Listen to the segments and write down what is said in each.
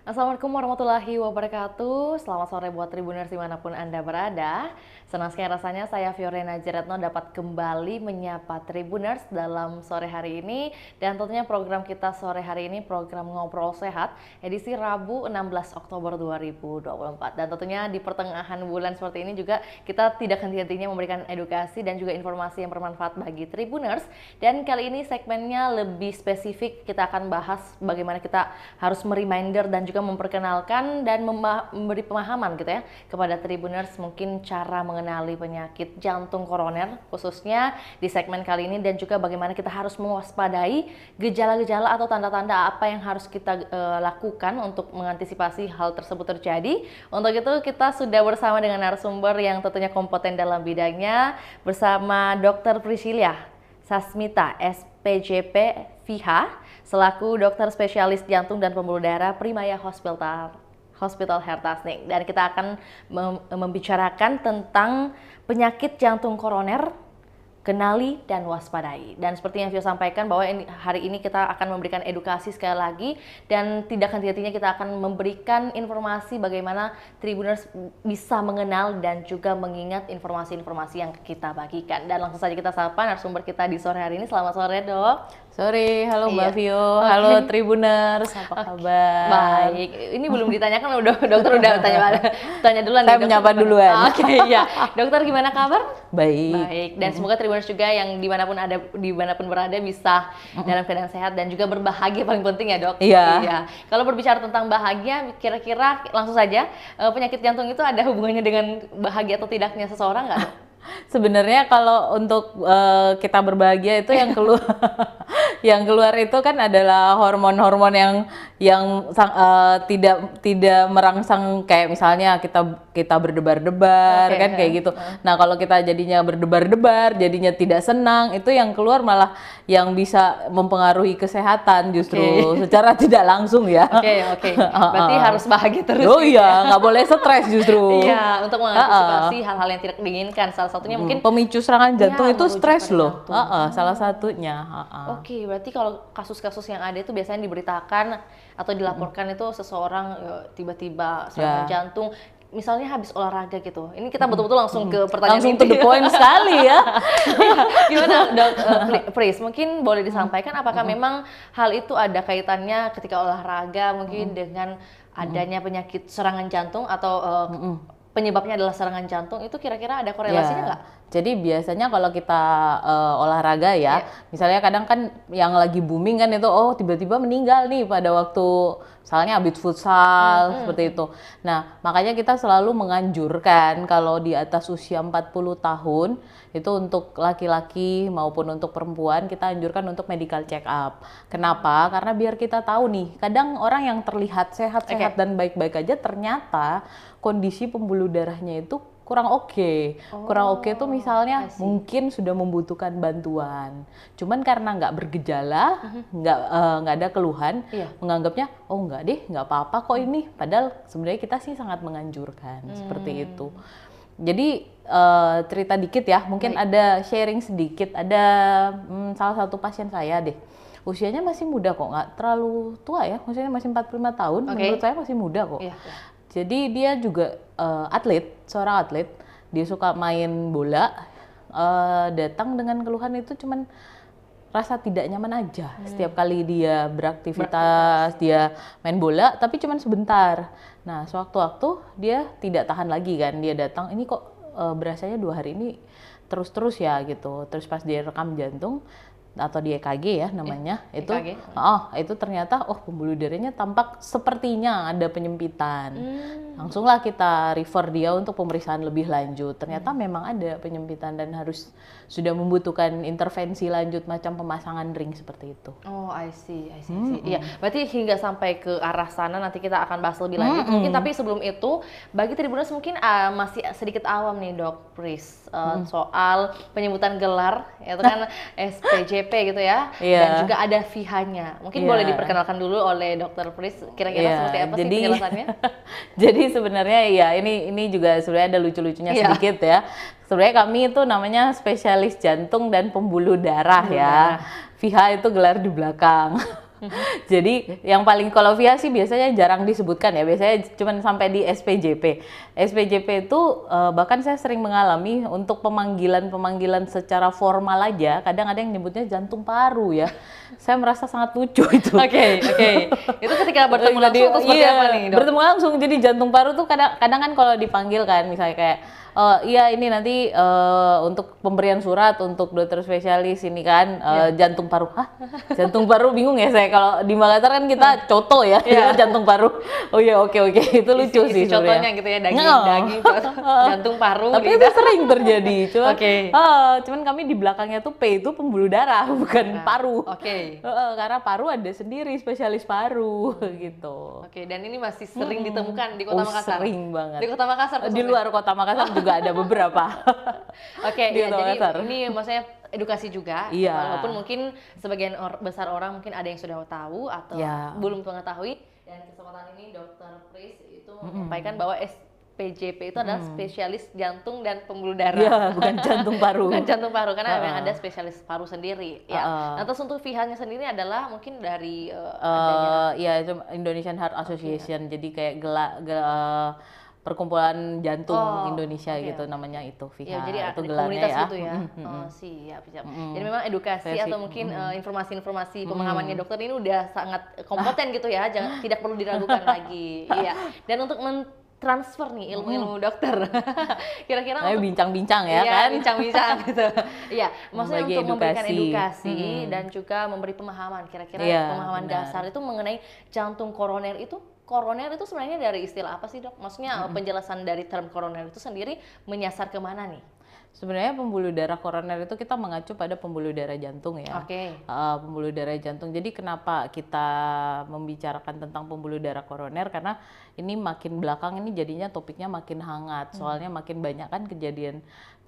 Assalamualaikum warahmatullahi wabarakatuh. Selamat sore buat Tribuners dimanapun Anda berada. Senang sekali rasanya saya Fiorena Jeretno dapat kembali menyapa Tribuners dalam sore hari ini. Dan tentunya program kita sore hari ini program Ngobrol Sehat edisi Rabu 16 Oktober 2024. Dan tentunya di pertengahan bulan seperti ini juga kita tidak henti-hentinya memberikan edukasi dan juga informasi yang bermanfaat bagi Tribuners. Dan kali ini segmennya lebih spesifik, kita akan bahas bagaimana kita harus mereminder dan juga memperkenalkan dan memberi pemahaman gitu ya kepada Tribuners mungkin cara mengenali penyakit jantung koroner khususnya di segmen kali ini, dan juga bagaimana kita harus mewaspadai gejala-gejala atau tanda-tanda apa yang harus kita lakukan untuk mengantisipasi hal tersebut terjadi. Untuk itu kita sudah bersama dengan narasumber yang tentunya kompeten dalam bidangnya, bersama Dr. Priscilia Sasmita SPJP VH selaku dokter spesialis jantung dan pembuluh darah Primaya Hospital Hertasnik. Dan kita akan membicarakan tentang penyakit jantung koroner, kenali dan waspadai. Dan seperti yang Vio sampaikan bahwa hari ini kita akan memberikan edukasi sekali lagi, dan tidak henti-hentinya kita akan memberikan informasi bagaimana Tribuners bisa mengenal dan juga mengingat informasi-informasi yang kita bagikan. Dan langsung saja kita sapa narasumber kita di sore hari ini. Selamat sore, Dok. Sore, halo Mbak Vio, halo Tribuners, apa kabar? Baik, ini belum ditanyakan, dokter udah tanya duluan. Saya menyapa duluan. Oke, ya. Dokter gimana kabar? Baik. Baik, dan semoga Tribuners juga yang dimanapun berada bisa dalam keadaan sehat dan juga berbahagia, paling penting ya, Dok. Iya. Kalau berbicara tentang bahagia, kira-kira langsung saja penyakit jantung itu ada hubungannya dengan bahagia atau tidaknya seseorang nggak, Dok? Sebenarnya kalau untuk kita berbahagia itu yang keluar yang keluar itu kan adalah hormon-hormon yang tidak merangsang, kayak misalnya kita berdebar-debar, kan kayak gitu. Nah, kalau kita jadinya berdebar-debar, jadinya tidak senang, itu yang keluar malah yang bisa mempengaruhi kesehatan justru secara tidak langsung ya. Oke. Berarti harus bahagia terus. Oh iya, nggak boleh stres justru. Iya, untuk mengantisipasi hal-hal yang tidak diinginkan. Salah satunya mungkin pemicu serangan jantung itu stres loh. Jantung. Salah satunya. Oke, berarti kalau kasus-kasus yang ada itu biasanya diberitakan atau dilaporkan itu seseorang tiba-tiba serangan jantung, misalnya habis olahraga gitu. Ini kita betul-betul langsung ke pertanyaan langsung to the point sekali ya. Gimana, Dok? Pris, mungkin boleh disampaikan apakah memang hal itu ada kaitannya ketika olahraga mungkin dengan adanya penyakit serangan jantung atau penyebabnya adalah serangan jantung, itu kira-kira ada korelasinya nggak? Jadi biasanya kalau kita olahraga ya, misalnya kadang kan yang lagi booming kan itu, tiba-tiba meninggal nih pada waktu misalnya habis futsal seperti itu. Nah, makanya kita selalu menganjurkan kalau di atas usia 40 tahun itu untuk laki-laki maupun untuk perempuan kita anjurkan untuk medical check up. Kenapa? Karena biar kita tahu nih, kadang orang yang terlihat sehat-sehat dan baik-baik aja ternyata kondisi pembuluh darahnya itu kurang oke. Kurang oke tuh misalnya mungkin sudah membutuhkan bantuan. Cuman karena nggak bergejala, nggak ada keluhan, menganggapnya nggak deh, nggak apa-apa kok ini. Padahal sebenarnya kita sih sangat menganjurkan seperti itu. Jadi cerita dikit ya, mungkin ada sharing sedikit. Ada salah satu pasien saya deh. Usianya masih muda kok, nggak terlalu tua ya. Maksudnya masih 45 tahun, menurut saya masih muda kok. Jadi dia juga seorang atlet, dia suka main bola, datang dengan keluhan itu cuman rasa tidak nyaman aja. Setiap kali dia beraktivitas, dia main bola, tapi cuman sebentar. Nah, sewaktu-waktu dia tidak tahan lagi kan, dia datang, ini kok berasanya 2 hari ini terus-terus ya gitu. Terus pas dia rekam jantung, atau di EKG ya namanya, itu ternyata pembuluh darahnya tampak sepertinya ada penyempitan. Langsunglah kita refer dia untuk pemeriksaan lebih lanjut. Ternyata memang ada penyempitan dan sudah membutuhkan intervensi lanjut macam pemasangan ring seperti itu. Oh, I see. Iya, berarti hingga sampai ke arah sana nanti kita akan bahas lebih lanjut. Mungkin tapi sebelum itu, bagi Tribuners mungkin masih sedikit awam nih, Dok Pris, soal penyebutan gelar, itu kan SPJP gitu ya, dan juga ada VH-nya. Mungkin boleh diperkenalkan dulu oleh Dr. Pris, kira-kira seperti apa sih penjelasannya? Jadi sebenarnya ya ini juga sebenarnya ada lucu-lucunya sedikit ya. Sebenarnya kami itu namanya spesialis jantung dan pembuluh darah ya. VH itu gelar di belakang. Jadi yang paling kalau via sih biasanya jarang disebutkan ya, biasanya cuma sampai di SPJP. SPJP itu bahkan saya sering mengalami untuk pemanggilan secara formal aja, kadang ada yang nyebutnya jantung paru ya. Saya merasa sangat lucu itu. Oke. Itu ketika bertemu langsung atau seperti apa nih, Dok? Bertemu langsung, jadi jantung paru tuh kadang kan kalau dipanggil kan, misalnya kayak iya ini nanti untuk pemberian surat untuk dokter spesialis ini kan jantung paru. Hah? Jantung paru bingung ya saya, kalau di Makassar kan kita coto ya, jantung paru. Oh iya, oke itu lucu sih contohnya gitu ya, daging jantung paru. Tapi itu sering terjadi. Cuman kami di belakangnya tuh P itu pembuluh darah bukan paru. Karena paru ada sendiri spesialis paru gitu. Dan ini masih sering ditemukan di Kota Makassar. Sering banget. Di Kota Makassar. Di luar Kota Makassar juga ada beberapa. Jadi ini maksudnya edukasi juga, walaupun mungkin sebagian besar orang mungkin ada yang sudah tahu atau belum mengetahui. Dan kesempatan ini Dr. Pris itu menyampaikan bahwa SPJP itu adalah spesialis jantung dan pembuluh darah. Bukan jantung paru. Bukan jantung paru, karena memang ada spesialis paru sendiri. Nah, terus untuk VIHA-nya sendiri adalah mungkin dari itu Indonesian Heart Association. Jadi kayak perkumpulan jantung Indonesia gitu namanya itu VIHA. Jadi itu komunitas ya. gitu ya. Siap. Jadi memang edukasi atau mungkin informasi-informasi pemahamannya dokter ini udah sangat kompeten gitu ya. Tidak perlu diragukan lagi. Dan untuk transfer nih ilmu-ilmu dokter. Kira-kira bincang-bincang ya kan? Bincang-bincang gitu. Maksudnya untuk memberikan edukasi dan juga memberi pemahaman. Kira-kira pemahaman dasar itu mengenai jantung koroner itu. Koroner itu sebenarnya dari istilah apa sih, Dok? Maksudnya penjelasan dari term koroner itu sendiri menyasar kemana nih? Sebenarnya pembuluh darah koroner itu kita mengacu pada pembuluh darah jantung ya. Pembuluh darah jantung. Jadi kenapa kita membicarakan tentang pembuluh darah koroner? Karena ini makin belakang ini jadinya topiknya makin hangat. Soalnya makin banyak kan kejadian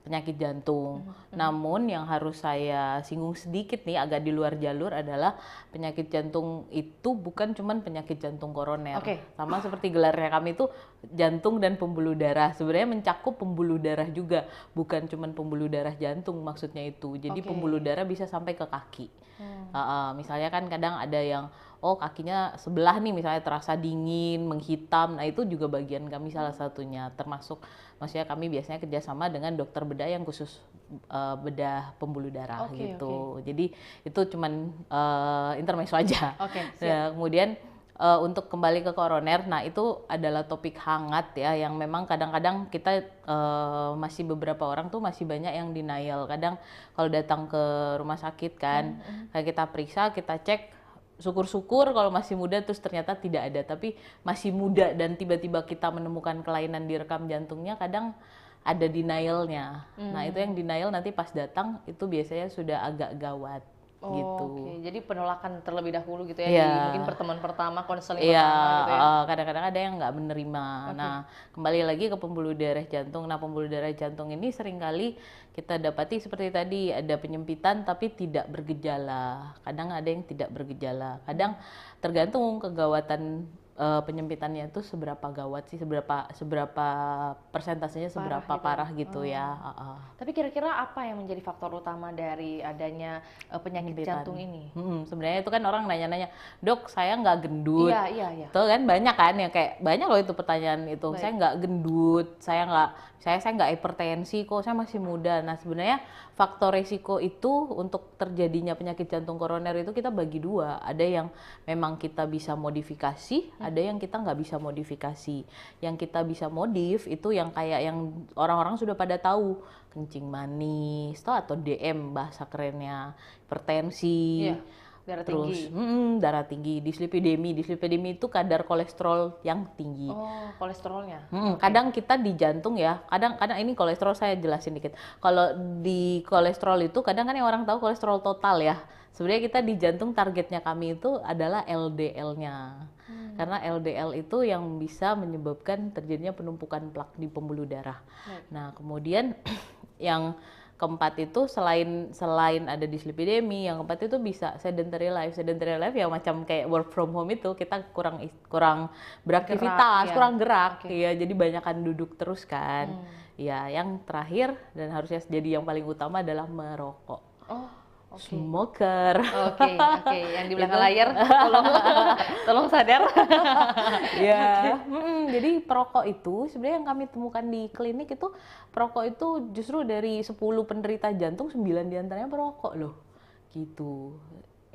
penyakit jantung. Namun yang harus saya singgung sedikit nih, agak di luar jalur, adalah penyakit jantung itu bukan cuman penyakit jantung koroner. Sama seperti gelarnya kami itu jantung dan pembuluh darah. Sebenarnya mencakup pembuluh darah juga, bukan cuman pembuluh darah jantung maksudnya itu. Jadi pembuluh darah bisa sampai ke kaki. Misalnya kan kadang ada yang kakinya sebelah nih misalnya terasa dingin, menghitam. Nah itu juga bagian kami salah satunya, termasuk maksudnya kami biasanya kerjasama dengan dokter bedah yang khusus bedah pembuluh darah gitu. Jadi itu cuman intermezzo aja. Kemudian untuk kembali ke koroner, nah itu adalah topik hangat ya, yang memang kadang-kadang kita masih beberapa orang tuh masih banyak yang denial. Kadang kalau datang ke rumah sakit kan, kayak kita periksa, kita cek, syukur-syukur kalau masih muda terus ternyata tidak ada, tapi masih muda dan tiba-tiba kita menemukan kelainan di rekam jantungnya, kadang ada denialnya. Nah itu yang denial nanti pas datang itu biasanya sudah agak gawat. Gitu. Jadi penolakan terlebih dahulu gitu ya, di mungkin pertemuan pertama, konseling pertama gitu ya. Kadang-kadang ada yang nggak menerima. Nah, kembali lagi ke pembuluh darah jantung. Nah, pembuluh darah jantung ini seringkali kita dapati seperti tadi, ada penyempitan tapi tidak bergejala. Kadang ada yang tidak bergejala. Kadang tergantung kegawatan penyempitannya itu seberapa gawat sih, seberapa persentasenya, seberapa parah gitu ya. Tapi kira-kira apa yang menjadi faktor utama dari adanya penyakit jantung ini? Sebenarnya itu kan orang nanya-nanya, Dok saya nggak gendut. Iya. Tuh kan banyak kan yang kayak banyak loh itu pertanyaan itu. Saya nggak gendut, saya nggak hipertensi kok, saya masih muda. Nah sebenarnya faktor resiko itu untuk terjadinya penyakit jantung koroner itu kita bagi dua. Ada yang memang kita bisa modifikasi, ada yang kita nggak bisa modifikasi. Yang kita bisa modif itu yang kayak yang orang-orang sudah pada tahu, kencing manis atau DM bahasa kerennya, hipertensi. Darah Terus tinggi. darah tinggi, dislipidemi itu kadar kolesterol yang tinggi. Kolesterolnya. Kadang kita di jantung ya, kadang ini kolesterol saya jelasin dikit. Kalau di kolesterol itu kadang kan yang orang tahu kolesterol total ya. Sebenarnya kita di jantung targetnya kami itu adalah LDL-nya. Karena LDL itu yang bisa menyebabkan terjadinya penumpukan plak di pembuluh darah. Nah, kemudian yang keempat itu selain ada dislipidemi, yang keempat itu bisa sedentary life. Sedentary life ya macam kayak work from home itu, kita kurang beraktivitas, kurang gerak ya, jadi banyakan duduk terus kan. Ya, yang terakhir dan harusnya jadi yang paling utama adalah merokok. smoker. Oke, oke. Yang di belakang layar, tolong, tolong sadar. Ya, jadi perokok itu sebenarnya yang kami temukan di klinik itu perokok itu justru dari 10 penderita jantung 9 diantaranya perokok loh, gitu.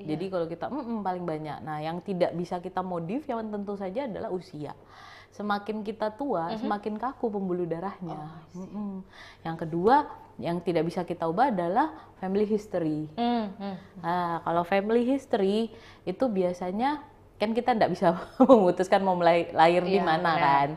Jadi kalau kita paling banyak. Nah, yang tidak bisa kita modif yang tentu saja adalah usia. Semakin kita tua, semakin kaku pembuluh darahnya. Yang kedua, yang tidak bisa kita ubah adalah family history. Nah, kalau family history itu biasanya kan kita tidak bisa memutuskan mau lahir di mana kan.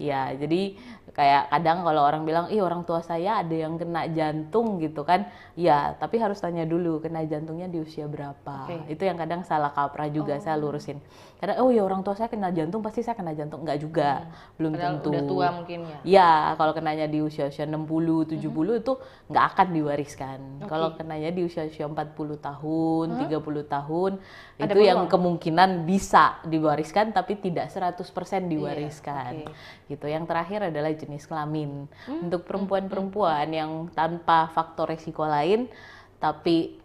Ya, jadi kayak kadang kalau orang bilang, ih orang tua saya ada yang kena jantung gitu kan. Ya, tapi harus tanya dulu kena jantungnya di usia berapa. Itu yang kadang salah kaprah juga saya lurusin. Karena oh ya orang tua saya kena jantung pasti saya kena jantung. Enggak juga, belum Padahal tentu. udah tua mungkin ya. Ya, kalau kenanya di usia-usia 60, 70 itu nggak akan diwariskan. Kalau kenanya di usia-usia 40 tahun, 30 tahun, Ada itu yang peluang. kemungkinan bisa diwariskan tapi tidak 100% diwariskan. Gitu. Yang terakhir adalah jenis kelamin. Untuk perempuan-perempuan yang tanpa faktor resiko lain tapi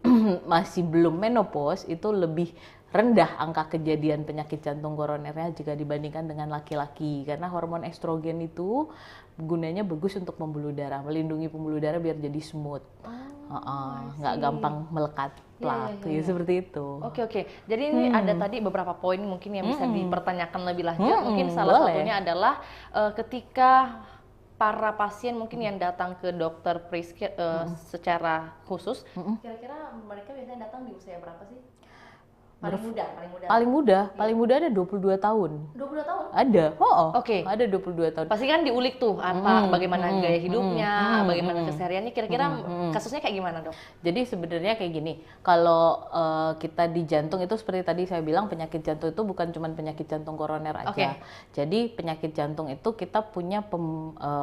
masih belum menopause itu lebih rendah angka kejadian penyakit jantung koronernya jika dibandingkan dengan laki-laki karena hormon estrogen itu gunanya bagus untuk pembuluh darah, melindungi pembuluh darah biar jadi smooth, nggak gampang melekat plak, ya seperti itu. Oke. Jadi ini ada tadi beberapa poin mungkin yang bisa dipertanyakan lebih lanjut. Mungkin salah satunya adalah ketika para pasien mungkin yang datang ke dokter Priske secara khusus, kira-kira mereka biasanya datang di usia berapa sih? Paling muda. Paling muda ada 22 tahun. 22 tahun? Ada. Oke. Ada 22 tahun. Pasti kan diulik tuh apa bagaimana gaya hidupnya, bagaimana kesehariannya, kira-kira kasusnya kayak gimana, Dok? Jadi sebenarnya kayak gini, kalau kita di jantung itu seperti tadi saya bilang penyakit jantung itu bukan cuma penyakit jantung koroner aja. Jadi penyakit jantung itu kita punya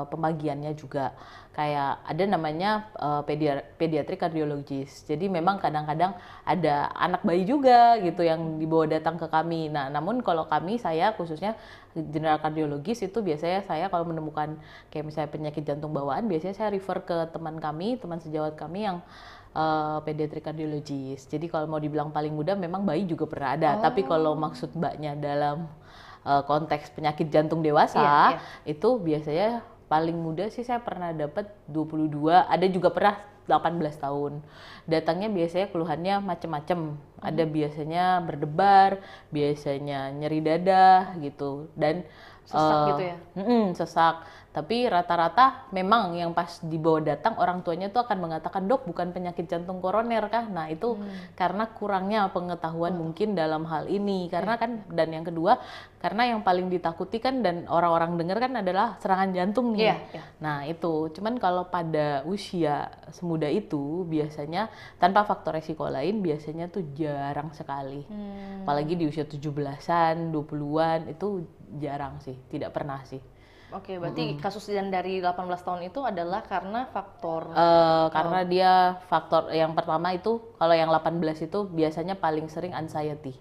pembagiannya juga. Kayak ada namanya pediatric cardiologist. Jadi memang kadang-kadang ada anak bayi juga gitu yang dibawa datang ke kami. Nah, namun kalau saya khususnya general cardiologist itu biasanya saya kalau menemukan kayak misalnya penyakit jantung bawaan biasanya saya refer ke teman kami, teman sejawat kami yang pediatric cardiologist. Jadi kalau mau dibilang paling muda memang bayi juga pernah ada. Tapi kalau maksud mbaknya dalam konteks penyakit jantung dewasa itu biasanya paling muda sih saya pernah dapat 22, ada juga pernah 18 tahun. Datangnya biasanya keluhannya macem-macem. Ada biasanya berdebar, biasanya nyeri dada gitu dan Sesak gitu ya? Sesak. Tapi rata-rata memang yang pas dibawa datang orang tuanya tuh akan mengatakan, dok bukan penyakit jantung koroner kah? Nah itu karena kurangnya pengetahuan mungkin dalam hal ini. Karena kan, dan yang kedua, karena yang paling ditakuti kan dan orang-orang dengar kan adalah serangan jantung nih. Nah itu, cuman kalau pada usia semuda itu biasanya tanpa faktor resiko lain biasanya tuh jarang sekali. Apalagi di usia 17-an, 20-an itu jarang sih, tidak pernah sih. Oke, berarti kasus yang dari 18 tahun itu adalah karena faktor karena dia faktor yang pertama itu kalau yang 18 itu biasanya paling sering anxiety.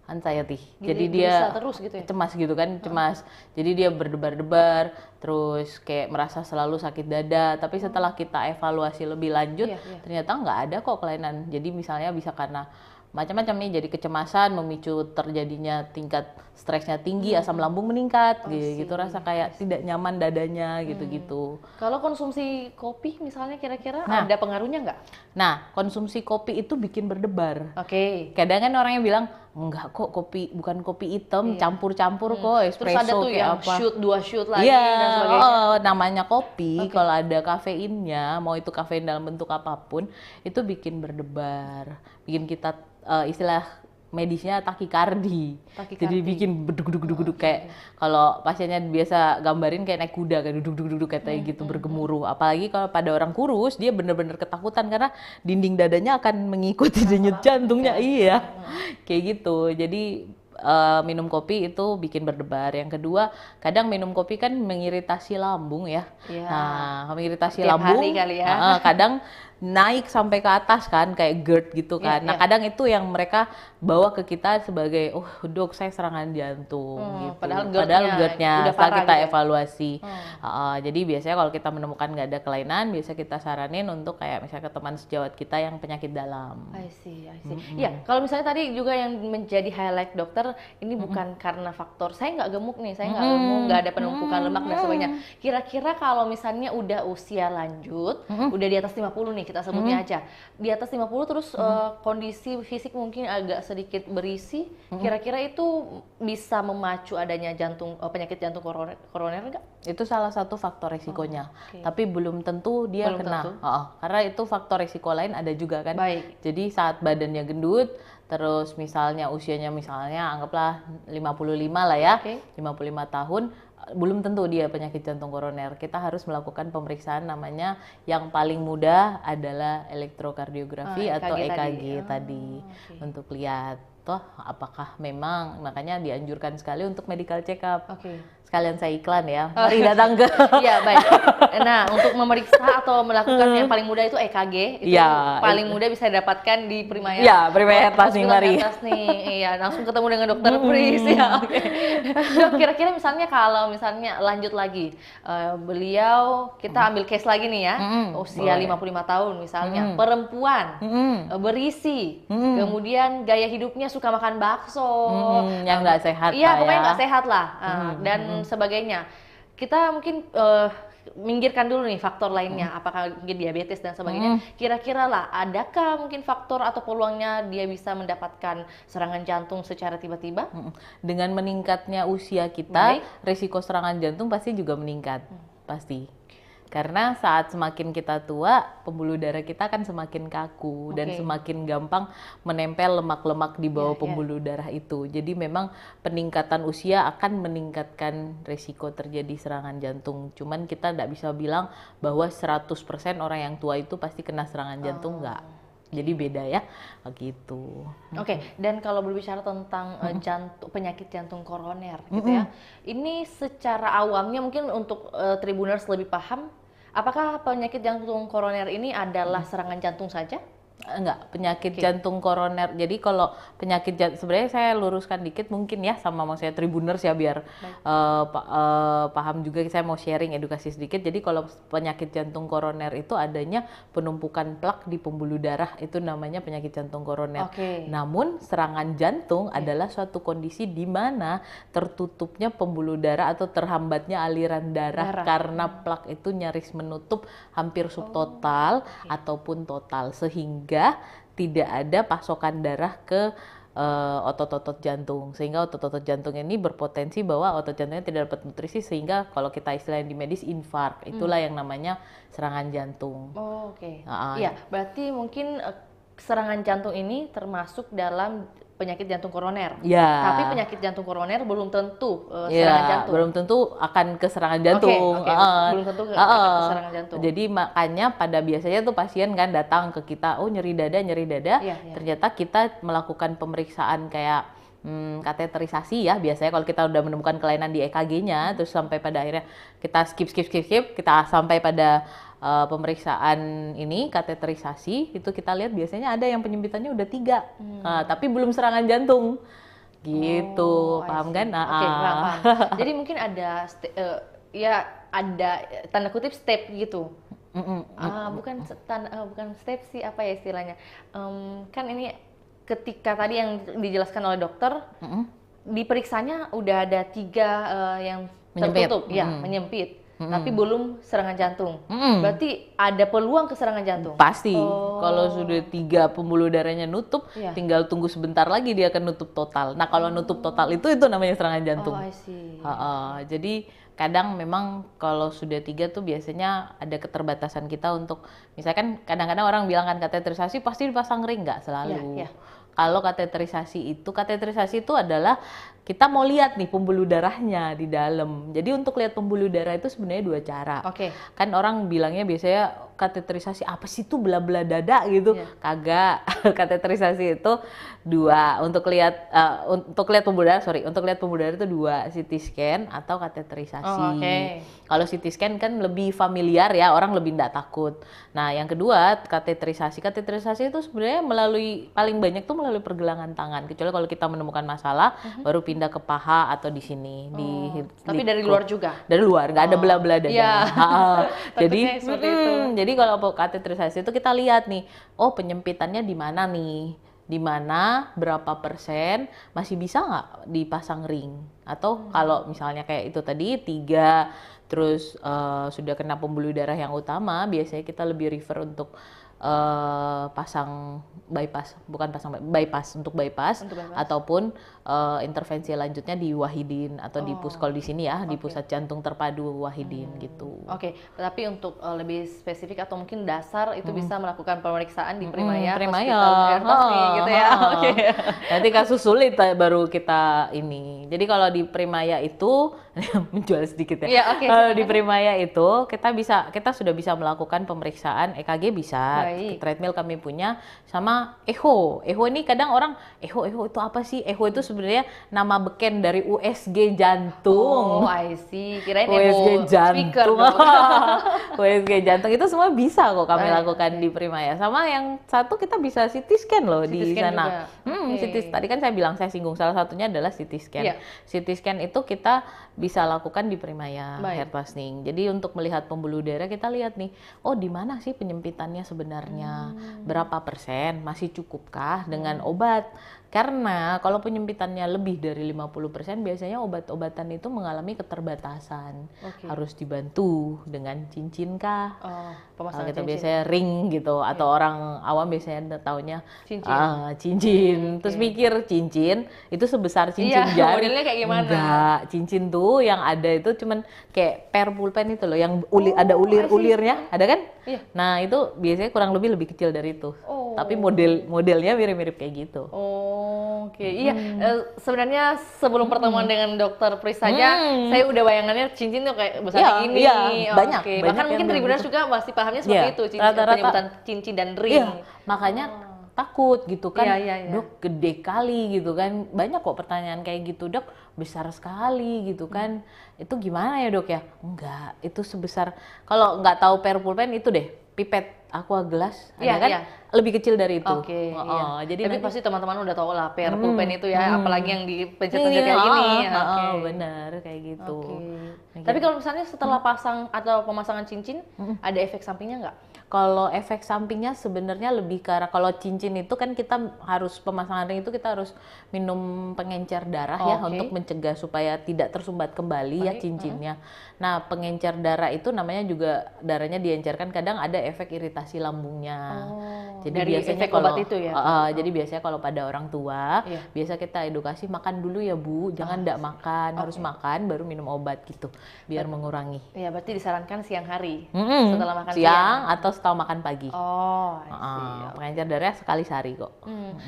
Anxiety. Jadi dia terus gitu ya? cemas gitu kan, cemas. Jadi dia berdebar-debar, terus kayak merasa selalu sakit dada. Tapi setelah kita evaluasi lebih lanjut, ternyata nggak ada kok kelainan. Jadi misalnya bisa karena macam-macam nih, jadi kecemasan memicu terjadinya tingkat stresnya tinggi, asam lambung meningkat, gitu, rasa kayak tidak nyaman dadanya, gitu-gitu. Kalau konsumsi kopi misalnya kira-kira ada pengaruhnya nggak? Nah, konsumsi kopi itu bikin berdebar. Kadang kan orang yang bilang, enggak kok kopi, bukan kopi hitam, campur-campur kok, espresso. Terus ada tuh yang apa. shoot, 2 shoot lagi dan sebagainya. Namanya kopi, kalau ada kafeinnya, mau itu kafein dalam bentuk apapun, itu bikin berdebar, bikin kita istilah medisnya takikardi. Jadi bikin beduk-beduk kayak kalau pasiennya biasa gambarin kayak naik kuda kayak duduk-duduk kayak gitu bergemuruh. Apalagi kalau pada orang kurus dia benar-benar ketakutan karena dinding dadanya akan mengikuti denyut jantungnya. Kayak gitu. Jadi minum kopi itu bikin berdebar. Yang kedua, kadang minum kopi kan mengiritasi lambung ya. Nah, mengiritasi Tiap lambung. hari kali ya. Kadang naik sampai ke atas kan, kayak GERD gitu kan. Nah kadang itu yang mereka bawa ke kita sebagai, oh dok saya serangan jantung gitu. Padahal GERD-nya udah setelah parah kita gitu ya? evaluasi. Jadi biasanya kalau kita menemukan nggak ada kelainan, biasa kita saranin untuk kayak misalnya ke teman sejawat kita yang penyakit dalam. I see. Iya, kalau misalnya tadi juga yang menjadi highlight dokter, ini bukan karena faktor saya nggak gemuk nih, saya nggak gemuk, nggak ada penumpukan lemak dan sebagainya. Kira-kira kalau misalnya udah usia lanjut, udah di atas 50 nih kita sebutnya aja, di atas 50 terus kondisi fisik mungkin agak sedikit berisi, kira-kira itu bisa memacu adanya penyakit jantung koroner nggak? Itu salah satu faktor resikonya, tapi belum tentu dia Belum kena. tentu. Karena itu faktor resiko lain ada juga kan. Baik. Jadi saat badannya gendut, terus misalnya usianya misalnya anggaplah 55 lah ya, 55 tahun, belum tentu dia penyakit jantung koroner. Kita harus melakukan pemeriksaan namanya yang paling mudah adalah elektrokardiografi atau EKG tadi untuk lihat toh apakah memang, makanya dianjurkan sekali untuk medical check up. Sekalian saya iklan ya, mari datang ke. Iya baik. Nah untuk memeriksa atau melakukan yang paling mudah itu EKG, itu paling mudah bisa didapatkan di Primaya. Iya, Primaya atas nih, mari. Iya, langsung ketemu dengan dokter Pris ya. Dok, kira-kira misalnya kalau misalnya lanjut lagi, beliau kita ambil case lagi nih ya, usia 55 tahun misalnya, perempuan, berisi, kemudian gaya hidupnya suka makan bakso, yang nggak sehat. Iya, pokoknya nggak sehat lah, dan sebagainya. Kita mungkin minggirkan dulu nih faktor lainnya, apakah mungkin diabetes dan sebagainya. Kira-kira lah, adakah mungkin faktor atau peluangnya dia bisa mendapatkan serangan jantung secara tiba-tiba? Dengan meningkatnya usia kita, risiko serangan jantung pasti juga meningkat, pasti. Karena saat semakin kita tua, pembuluh darah kita akan semakin kaku dan semakin gampang menempel lemak-lemak di bawah pembuluh darah itu. Jadi memang peningkatan usia akan meningkatkan risiko terjadi serangan jantung. Cuman kita tidak bisa bilang bahwa 100% orang yang tua itu pasti kena serangan jantung, enggak. Jadi beda ya, gitu. Dan kalau berbicara tentang penyakit jantung koroner, gitu ya, ini secara awamnya mungkin untuk Tribuners lebih paham, apakah penyakit jantung koroner ini adalah serangan jantung saja? Enggak, penyakit jantung koroner. Jadi kalau penyakit jantung, sebenarnya saya luruskan dikit mungkin ya sama maksudnya Tribuners ya biar paham juga, saya mau sharing edukasi sedikit. Jadi kalau penyakit jantung koroner itu adanya penumpukan plak di pembuluh darah, itu namanya penyakit jantung koroner. Namun serangan jantung adalah suatu kondisi di mana tertutupnya pembuluh darah atau terhambatnya aliran darah karena plak itu nyaris menutup hampir subtotal ataupun total, sehingga tidak ada pasokan darah ke otot-otot jantung, sehingga otot-otot jantung ini berpotensi bahwa otot jantungnya tidak dapat nutrisi, sehingga kalau kita istilahnya di medis infark, itulah yang namanya serangan jantung. Iya, berarti mungkin serangan jantung ini termasuk dalam penyakit jantung koroner. Tapi penyakit jantung koroner belum tentu serangan jantung. Belum tentu akan ke serangan jantung. Belum tentu akan ke serangan jantung. Jadi makanya pada biasanya tuh pasien kan datang ke kita, oh nyeri dada. Ternyata kita melakukan pemeriksaan kayak kateterisasi ya, biasanya kalau kita udah menemukan kelainan di EKG-nya, terus sampai pada akhirnya kita skip, kita sampai pada pemeriksaan ini kateterisasi, itu kita lihat biasanya ada yang penyempitannya udah 3, tapi belum serangan jantung, gitu. Paham kan? Paham. Jadi mungkin ada ada tanda kutip step gitu. Bukan step sih, apa ya istilahnya? Kan ini ketika tadi yang dijelaskan oleh dokter, diperiksanya udah ada 3 yang tertutup, menyempit. Tapi belum serangan jantung. Berarti ada peluang ke serangan jantung? Pasti. Kalau sudah 3 pembuluh darahnya nutup, tinggal tunggu sebentar lagi dia akan nutup total. Nah kalau nutup total itu namanya serangan jantung. I see. Jadi kadang memang kalau sudah 3 tuh biasanya ada keterbatasan kita untuk, misalkan kadang-kadang orang bilang kan kateterisasi pasti dipasang ring, nggak selalu. Kalau kateterisasi itu adalah kita mau lihat nih pembuluh darahnya di dalam. Jadi untuk lihat pembuluh darah itu sebenarnya 2 cara. Oke. Kan orang bilangnya biasanya kateterisasi apa sih itu bela-bela dada gitu. Kagak. Kateterisasi itu 2 untuk lihat pembuluh darah, untuk lihat pembuluh darah itu 2, CT scan atau kateterisasi. Kalau CT scan kan lebih familiar ya, orang lebih enggak takut. Nah, yang kedua kateterisasi. Kateterisasi itu sebenarnya paling banyak tuh melalui pergelangan tangan. Kecuali kalau kita menemukan masalah baru pindah ke paha atau di sini tapi dari luar juga. Dari luar, nggak ada bela-bela dada. Jadi kalau kateterisasi itu kita lihat nih, oh penyempitannya di mana nih? Di mana berapa persen masih bisa nggak dipasang ring? Atau kalau misalnya kayak itu tadi 3 terus sudah kena pembuluh darah yang utama, biasanya kita lebih refer untuk pasang bypass, untuk bypass ataupun intervensi lanjutnya di Wahidin atau di kalau di sini ya, di pusat jantung terpadu Wahidin gitu. Tapi untuk lebih spesifik atau mungkin dasar itu bisa melakukan pemeriksaan di Primaya gitu ya. Nanti kasus sulit baru kita ini. Jadi kalau di Primaya itu menjual sedikit ya. Kalau di Primaya itu kita sudah bisa melakukan pemeriksaan EKG bisa. Treadmill kami punya sama echo. Echo ini kadang orang echo itu apa sih? Echo itu sebenarnya nama beken dari USG jantung. I see. Kirain USG jantung. USG jantung itu semua bisa kok kami lakukan di Primaya. Sama yang satu kita bisa CT scan loh di sana. Tadi kan saya singgung salah satunya adalah CT scan. CT scan itu kita bisa lakukan di Primaya hair plasting. Jadi untuk melihat pembuluh darah kita lihat nih, oh di mana sih penyempitannya sebenarnya? Berapa persen? Masih cukupkah dengan obat? Karena kalau penyempitannya lebih dari 50% biasanya obat-obatan itu mengalami keterbatasan. Harus dibantu dengan cincin kah? Kalau kita biasanya ring gitu, atau orang awam biasanya taunya cincin. Terus mikir cincin itu sebesar cincin jari. Modelnya kayak gimana? Enggak, cincin tuh yang ada itu cuman kayak per pulpen itu loh, yang ada ulir-ulirnya, ada kan? Nah itu biasanya kurang lebih kecil dari itu. Tapi modelnya mirip-mirip kayak gitu. Sebenarnya sebelum pertemuan dengan dokter Pris saja, saya udah bayangannya cincin tuh kayak besar ini. Banyak. Bahkan mungkin Tribuners juga masih pahamnya seperti itu, penyempitan cincin dan ring. Makanya takut gitu kan, dok gede kali gitu kan, banyak kok pertanyaan kayak gitu, dok besar sekali gitu kan, itu gimana ya dok ya? Enggak, itu sebesar, kalau nggak tahu per pulpen itu deh, pipet aqua gelas, lebih kecil dari itu. Jadi tapi pasti teman-teman udah tahu lah per pulpen itu ya, apalagi yang dipencet-pencet kayak gini. Benar kayak gitu. Tapi kalau misalnya setelah pasang atau pemasangan cincin, ada efek sampingnya nggak? Kalau efek sampingnya sebenarnya lebih ke arah, kalau cincin itu kan kita harus pemasangan ring itu kita harus minum pengencer darah ya untuk mencegah supaya tidak tersumbat kembali ya cincinnya. Nah pengencer darah itu namanya juga darahnya diencerkan, kadang ada efek iritasi lambungnya. Jadi dari biasanya efek obat itu ya. Jadi biasanya kalau pada orang tua biasa kita edukasi makan dulu ya Bu, jangan ndak makan, harus makan baru minum obat gitu biar mengurangi. Iya berarti disarankan siang hari setelah makan siang atau setelah makan pagi. Pengencer darah sekali sehari kok.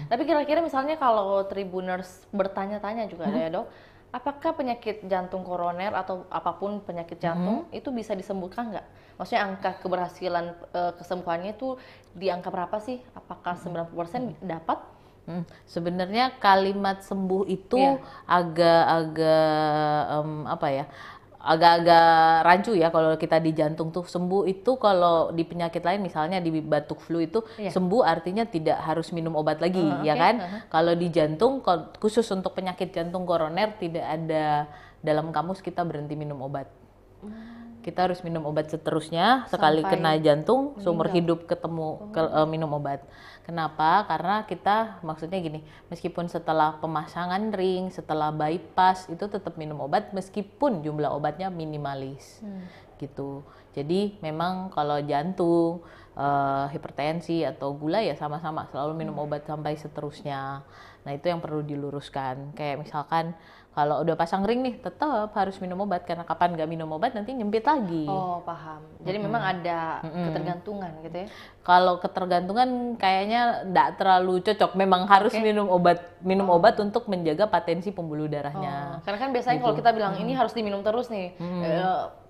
Tapi kira-kira misalnya kalau Tribuners bertanya-tanya juga ya dok, apakah penyakit jantung koroner atau apapun penyakit jantung itu bisa disembuhkan nggak? Maksudnya angka keberhasilan kesembuhannya itu di angka berapa sih? Apakah 90% dapat? Sebenarnya kalimat sembuh itu agak-agak rancu ya kalau kita di jantung tuh. Sembuh itu kalau di penyakit lain misalnya di batuk flu itu sembuh artinya tidak harus minum obat lagi ya kan. Kalau di jantung khusus untuk penyakit jantung koroner tidak ada dalam kamus kita berhenti minum obat. Kita harus minum obat seterusnya, sekali kena jantung seumur hidup minum obat. Kenapa? Karena kita maksudnya gini, meskipun setelah pemasangan ring, setelah bypass itu tetap minum obat meskipun jumlah obatnya minimalis gitu. Jadi memang kalau jantung, hipertensi atau gula ya sama-sama selalu minum obat sampai seterusnya. Nah itu yang perlu diluruskan. Kayak misalkan Kalau udah pasang ring nih, tetap harus minum obat karena kapan nggak minum obat nanti nyempit lagi. Oh, paham. Jadi memang ada ketergantungan gitu ya? Kalau ketergantungan kayaknya nggak terlalu cocok. Memang harus minum obat untuk menjaga potensi pembuluh darahnya. Karena kan biasanya kalau kita bilang ini harus diminum terus nih,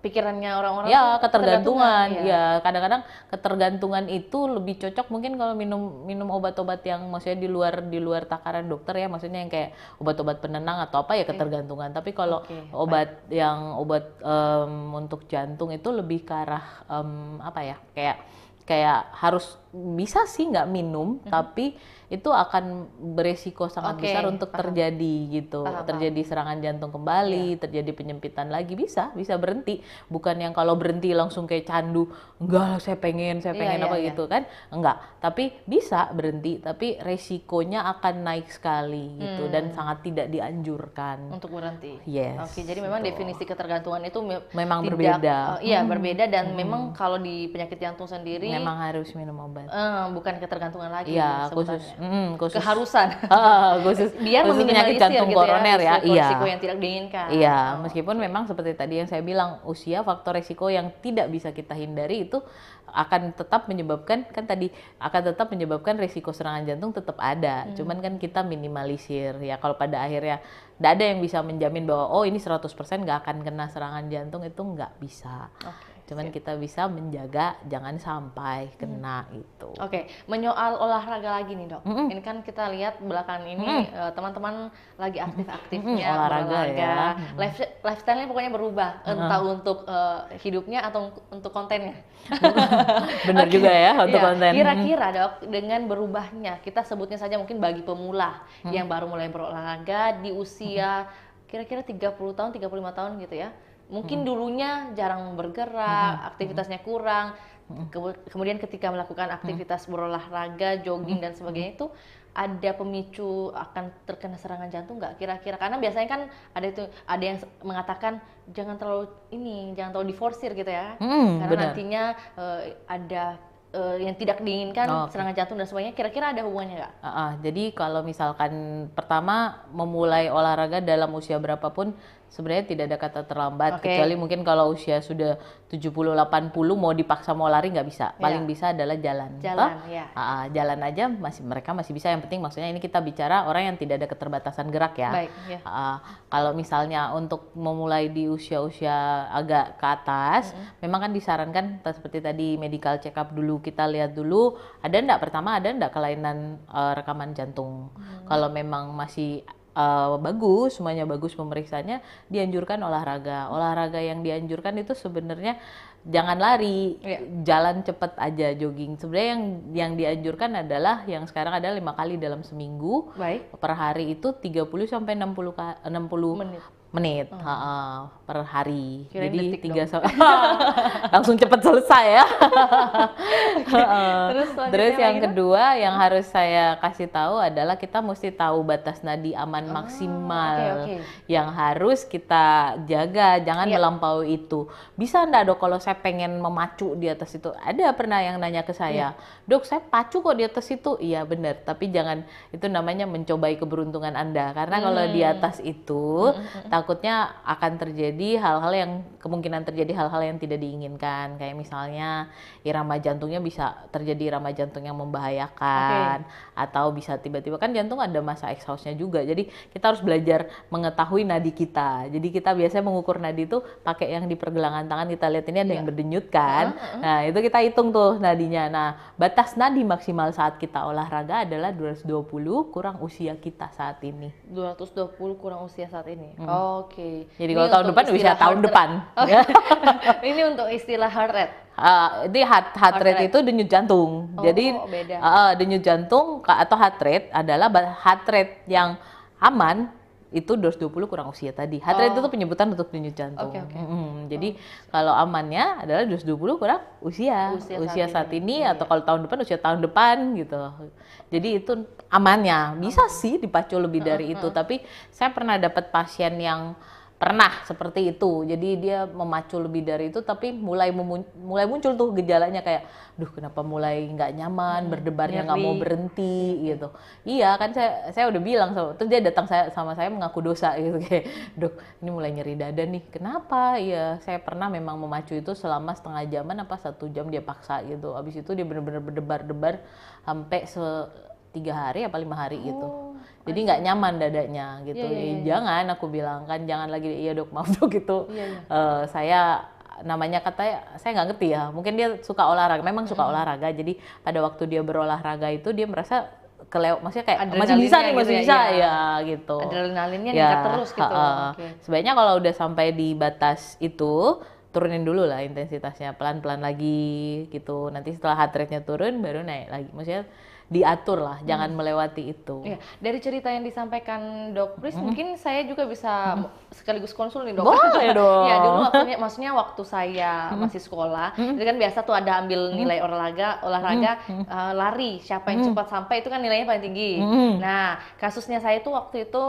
pikirannya orang-orang Ya, tuh ketergantungan. ya. Ya, kadang-kadang ketergantungan itu lebih cocok mungkin kalau minum obat-obat yang maksudnya di luar takaran dokter ya, maksudnya yang kayak obat-obat penenang atau apa ya ketergantungan. Tapi kalau obat untuk jantung itu lebih ke arah apa ya? Kayak harus bisa sih nggak minum, tapi itu akan beresiko sangat besar untuk terjadi gitu, terjadi serangan jantung kembali, terjadi penyempitan lagi, bisa berhenti. Bukan yang kalau berhenti langsung kayak candu, enggak lah saya pengen gitu kan, enggak. Tapi bisa berhenti, tapi resikonya akan naik sekali gitu dan sangat tidak dianjurkan untuk berhenti. Yes. Oke, jadi memang definisi ketergantungan itu memang berbeda. Iya, berbeda dan memang kalau di penyakit jantung sendiri memang harus minum obat. Bukan ketergantungan lagi. Iya, khusus keharusan. Khusus Biar penyakit jantung gitu koroner ya. Risiko yang tidak diinginkan. Iya, meskipun memang seperti tadi yang saya bilang, usia faktor risiko yang tidak bisa kita hindari itu akan tetap menyebabkan risiko serangan jantung tetap ada. Cuman kan kita minimalisir ya. Kalau pada akhirnya tidak ada yang bisa menjamin bahwa ini 100% nggak akan kena serangan jantung, itu nggak bisa. Cuman kita bisa menjaga jangan sampai kena itu. Oke, menyoal olahraga lagi nih dok. Ini kan kita lihat belakangan ini teman-teman lagi aktif-aktifnya olahraga ya. Lifestyle-nya pokoknya berubah, entah untuk hidupnya atau untuk kontennya. Benar juga ya untuk konten. Kira-kira dok, dengan berubahnya, kita sebutnya saja mungkin bagi pemula yang baru mulai berolahraga di usia kira-kira 30 tahun, 35 tahun gitu ya. Mungkin dulunya jarang bergerak, aktivitasnya kurang, kemudian ketika melakukan aktivitas berolahraga, jogging dan sebagainya itu ada pemicu akan terkena serangan jantung nggak kira-kira? Karena biasanya kan ada yang mengatakan jangan terlalu diforsir gitu ya, karena nantinya ada yang tidak diinginkan serangan jantung dan sebagainya. Kira-kira ada hubungannya nggak? Jadi kalau misalkan pertama memulai olahraga dalam usia berapapun sebenarnya tidak ada kata terlambat, kecuali mungkin kalau usia sudah 70-80 mau dipaksa mau lari nggak bisa. Paling bisa adalah jalan. Jalan aja mereka masih bisa. Yang penting maksudnya ini kita bicara orang yang tidak ada keterbatasan gerak ya. Kalau misalnya untuk memulai di usia-usia agak ke atas, memang kan disarankan seperti tadi medical check up dulu, kita lihat dulu ada enggak kelainan rekaman jantung. Kalau memang masih bagus, semuanya bagus pemeriksaannya, dianjurkan olahraga yang dianjurkan itu sebenarnya jangan lari, jalan cepat aja, jogging. Sebenarnya yang dianjurkan adalah yang sekarang ada 5 kali dalam seminggu. Per hari itu 30 sampai 60 menit per hari. Jadi 3 langsung cepat selesai ya. Terus yang kedua yang harus saya kasih tahu adalah kita mesti tahu batas nadi aman maksimal yang harus kita jaga, jangan melampaui itu. Bisa enggak dok kalau saya pengen memacu di atas itu? Ada pernah yang nanya ke saya, dok saya pacu kok di atas itu. Iya benar, tapi jangan, itu namanya mencobai keberuntungan Anda, karena kalau di atas itu takutnya akan terjadi kemungkinan terjadi hal-hal yang tidak diinginkan, kayak misalnya irama jantungnya bisa terjadi irama jantung yang membahayakan, atau bisa tiba-tiba kan jantung ada masa exhaustnya juga. Jadi kita harus belajar mengetahui nadi kita. Jadi kita biasanya mengukur nadi itu pakai yang di pergelangan tangan, kita lihat ini ada yang berdenyut kan. Nah itu kita hitung tuh nadinya. Nah batas nadi maksimal saat kita olahraga adalah 220 kurang usia kita saat ini. 220 kurang usia saat ini. Jadi kalau tahun depan usia tahun depan. Ini untuk istilah heart rate. Ini heart rate itu denyut jantung. Jadi denyut jantung atau heart rate adalah heart rate yang aman itu 220 kurang usia tadi. Heart rate itu penyebutan untuk denyut jantung. Jadi kalau amannya adalah 220 kurang usia saat ini atau kalau tahun depan usia tahun depan gitu. Jadi itu amannya. Bisa sih dipacu lebih dari itu, tapi saya pernah dapat pasien yang pernah seperti itu. Jadi dia memacu lebih dari itu, tapi mulai muncul tuh gejalanya kayak, duh kenapa mulai nggak nyaman, berdebarnya nggak mau berhenti gitu. Iya kan saya udah bilang, terus dia datang sama saya mengaku dosa gitu kayak, duh ini mulai nyeri dada nih. Kenapa? Iya saya pernah memang memacu itu selama setengah jaman apa 1 jam dia paksa gitu. Abis itu dia bener-bener berdebar-debar sampai 3 hari apa 5 hari gitu. Jadi nggak nyaman dadanya gitu. Jangan, aku bilang kan, jangan lagi, iya dok maaf dok gitu. Saya namanya katanya, saya nggak ngerti ya. Mungkin dia suka olahraga, memang suka olahraga. Jadi pada waktu dia berolahraga itu dia merasa maksudnya kayak masih bisa nih, masih bisa ya gitu. Adrenalinnya ningkat terus gitu. Sebaiknya kalau udah sampai di batas itu, turunin dulu lah intensitasnya, pelan-pelan lagi gitu. Nanti setelah heart rate-nya turun baru naik lagi. Maksudnya diatur lah, jangan melewati itu. Iya. Dari cerita yang disampaikan Dok Pris, mungkin saya juga bisa sekaligus konsul nih Dok. Boleh dong. Ya dulu maksudnya waktu saya masih sekolah, itu kan biasa tuh ada ambil nilai olahraga, lari, siapa yang cepat sampai itu kan nilainya paling tinggi. Nah, kasusnya saya tuh waktu itu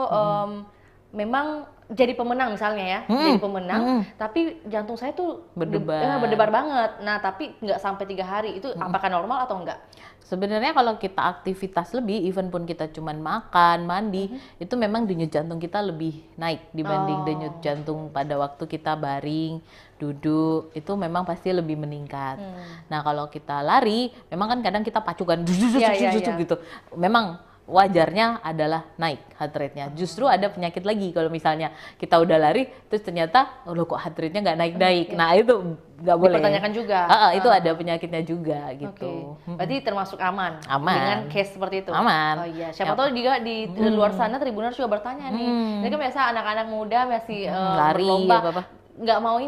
memang jadi pemenang misalnya ya, jadi pemenang, tapi jantung saya tuh berdebar banget. Nah, tapi nggak sampai 3 hari, itu apakah normal atau enggak? Sebenarnya kalau kita aktivitas lebih, even pun kita cuman makan, mandi, itu memang denyut jantung kita lebih naik dibanding denyut jantung pada waktu kita baring, duduk, itu memang pasti lebih meningkat. Nah kalau kita lari, memang kan kadang kita pacukan gitu, memang wajarnya adalah naik heart rate-nya. Justru ada penyakit lagi kalau misalnya kita udah lari terus ternyata loh kok heart rate-nya nggak naik-naik. Nah itu nggak boleh. Dipertanyakan juga. Itu ada penyakitnya juga gitu. Berarti termasuk aman. Aman. Dengan case seperti itu. Aman. Oh iya. Siapa tahu juga di luar sana Tribuners juga bertanya nih. Ini kan biasa anak-anak muda masih lari berlomba. Nggak mau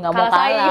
kalah saya.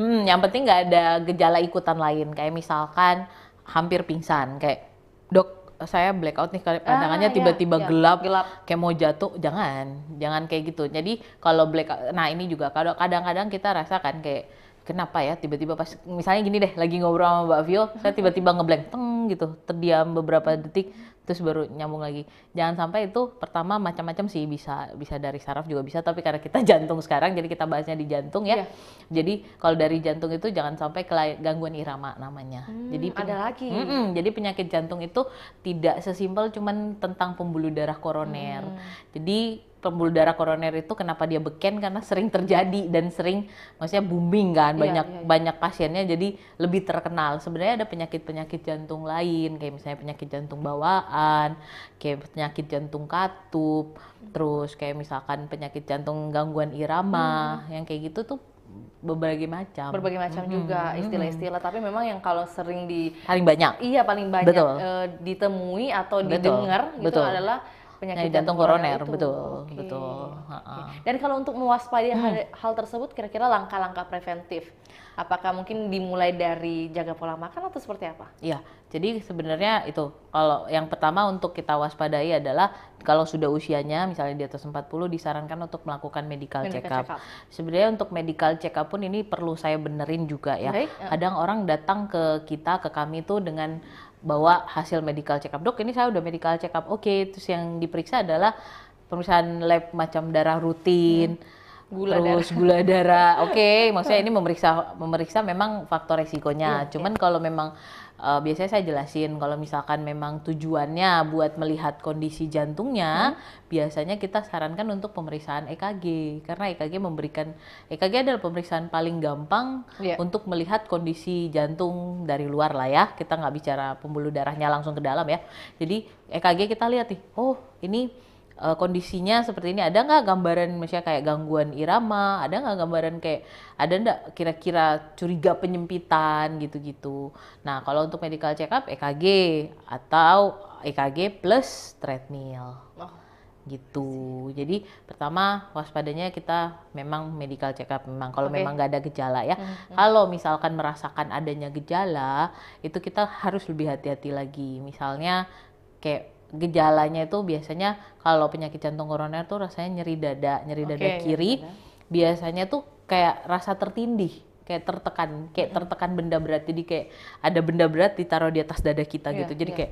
Yang penting nggak ada gejala ikutan lain, kayak misalkan hampir pingsan, kayak dok saya blackout nih, pandangannya tiba-tiba gelap kayak mau jatuh, jangan kayak gitu. Jadi kalau blackout, nah ini juga kadang-kadang kita rasakan kayak kenapa ya tiba-tiba pas misalnya gini deh, lagi ngobrol sama Mbak Vio, saya tiba-tiba ngeblank gitu, terdiam beberapa detik terus baru nyambung lagi. Jangan sampai itu, pertama macam-macam sih, bisa dari saraf juga bisa, tapi karena kita jantung sekarang jadi kita bahasnya di jantung ya. Jadi kalau dari jantung itu jangan sampai gangguan irama namanya. Jadi ada lagi. Jadi penyakit jantung itu tidak sesimpel cuman tentang pembuluh darah koroner. Jadi pembuluh darah koroner itu kenapa dia beken, karena sering terjadi dan sering maksudnya booming kan, banyak pasiennya, jadi lebih terkenal. Sebenarnya ada penyakit jantung lain, kayak misalnya penyakit jantung bawaan, kayak penyakit jantung katup, terus kayak misalkan penyakit jantung gangguan irama, yang kayak gitu tuh berbagai macam juga istilah-istilah, tapi memang yang kalau sering paling banyak ditemui atau didengar gitu adalah penyakit jantung koroner. Betul. Dan kalau untuk mewaspadai hal tersebut, kira-kira langkah-langkah preventif, apakah mungkin dimulai dari jaga pola makan atau seperti apa? Iya, jadi sebenarnya itu, kalau yang pertama untuk kita waspadai adalah kalau sudah usianya misalnya di atas 40, disarankan untuk melakukan medical check up. Sebenarnya untuk medical check up pun ini perlu saya benerin juga ya. Kadang orang datang ke kami tuh dengan bawa hasil medical check up. Dok, ini saya udah medical check up. Oke, terus yang diperiksa adalah pemeriksaan lab macam darah rutin, gula darah. Oke, maksudnya ini memeriksa memang faktor resikonya. Cuman kalau memang biasanya saya jelasin kalau misalkan memang tujuannya buat melihat kondisi jantungnya, biasanya kita sarankan untuk pemeriksaan EKG, karena EKG adalah pemeriksaan paling gampang untuk melihat kondisi jantung dari luar lah ya. Kita nggak bicara pembuluh darahnya langsung ke dalam ya. Jadi EKG kita lihat nih, oh ini kondisinya seperti ini. Ada nggak gambaran misalnya kayak gangguan irama, ada nggak gambaran kayak ada nggak kira-kira curiga penyempitan gitu-gitu. Nah kalau untuk medical check up EKG atau EKG plus treadmill gitu. Jadi pertama waspadanya kita memang medical check up, memang kalau memang nggak ada gejala ya. Kalau misalkan merasakan adanya gejala, itu kita harus lebih hati-hati lagi. Misalnya kayak gejalanya itu biasanya kalau penyakit jantung koroner tuh rasanya nyeri dada kiri. Biasanya tuh kayak rasa tertindih, kayak tertekan benda berat. Jadi kayak ada benda berat ditaruh di atas dada kita gitu. Jadi kayak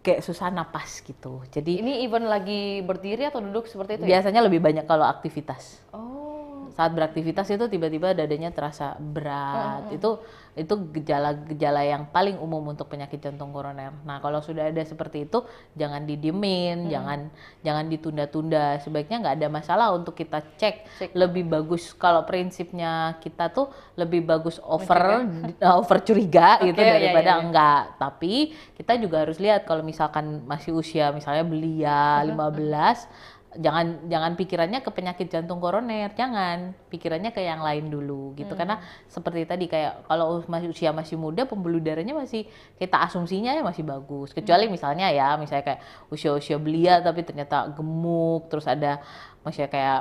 kayak susah napas gitu. Jadi Ini even lagi berdiri atau duduk seperti itu ya? biasanya lebih banyak kalau aktivitas. Oh. Saat beraktivitas itu tiba-tiba dadanya terasa berat. Itu gejala-gejala yang paling umum untuk penyakit jantung koroner. Nah, kalau sudah ada seperti itu, jangan didiemin, jangan ditunda-tunda. Sebaiknya nggak ada masalah untuk kita cek. Lebih bagus kalau prinsipnya kita tuh lebih bagus over curiga gitu daripada enggak. Tapi kita juga harus lihat kalau misalkan masih usia misalnya belia 15, jangan pikirannya ke penyakit jantung koroner, jangan pikirannya ke yang lain dulu gitu. Karena seperti tadi kayak kalau usia masih muda, pembuluh darahnya masih kita asumsinya ya masih bagus, kecuali misalnya kayak usia belia tapi ternyata gemuk, terus ada maksudnya kayak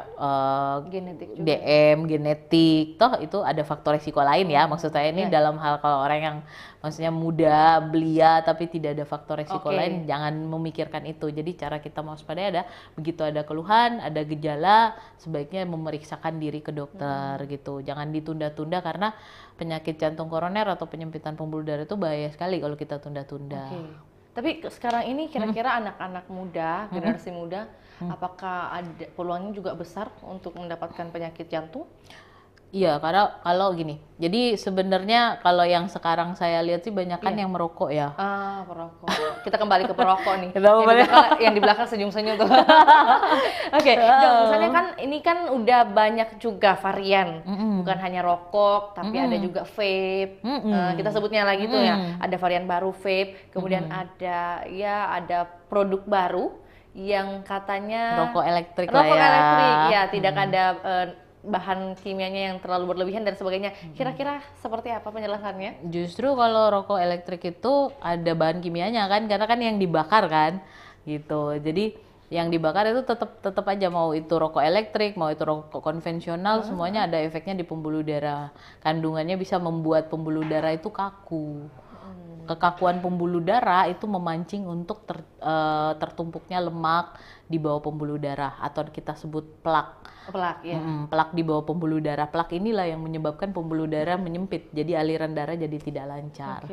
Genetik juga. DM genetik, toh itu ada faktor resiko lain ya. Maksud saya ini dalam hal kalau orang yang maksudnya muda belia tapi tidak ada faktor resiko lain, jangan memikirkan itu. Jadi cara kita mewaspadai ada begitu ada keluhan, ada gejala, sebaiknya memeriksakan diri ke dokter gitu. Jangan ditunda-tunda karena penyakit jantung koroner atau penyempitan pembuluh darah itu bahaya sekali kalau kita tunda-tunda. Tapi sekarang ini kira-kira anak-anak muda, generasi muda, apakah ada peluangnya juga besar untuk mendapatkan penyakit jantung? Iya, karena kalau gini, jadi sebenarnya kalau yang sekarang saya lihat sih banyak kan yang merokok ya. Perokok. Kita kembali ke perokok nih. Kita kembali. Yang di belakang senyum-senyum tuh. Oke, Dok, misalnya kan ini kan udah banyak juga varian, bukan hanya rokok, tapi ada juga vape. Kita sebutnya lagi tuh ya, ada varian baru vape, kemudian ada produk baru yang katanya Rokok elektrik rokok lah ya. elektrik, ya tidak ada bahan kimianya yang terlalu berlebihan dan sebagainya. Kira-kira seperti apa penjelasannya? Justru kalau rokok elektrik itu ada bahan kimianya kan, karena kan yang dibakar kan, gitu. Jadi yang dibakar itu tetap aja, mau itu rokok elektrik, mau itu rokok konvensional, semuanya ada efeknya di pembuluh darah. Kandungannya bisa membuat pembuluh darah itu kaku. Kekakuan pembuluh darah itu memancing untuk tertumpuknya lemak di bawah pembuluh darah atau kita sebut plak. Plak, ya. Plak di bawah pembuluh darah. Plak inilah yang menyebabkan pembuluh darah menyempit, jadi aliran darah jadi tidak lancar.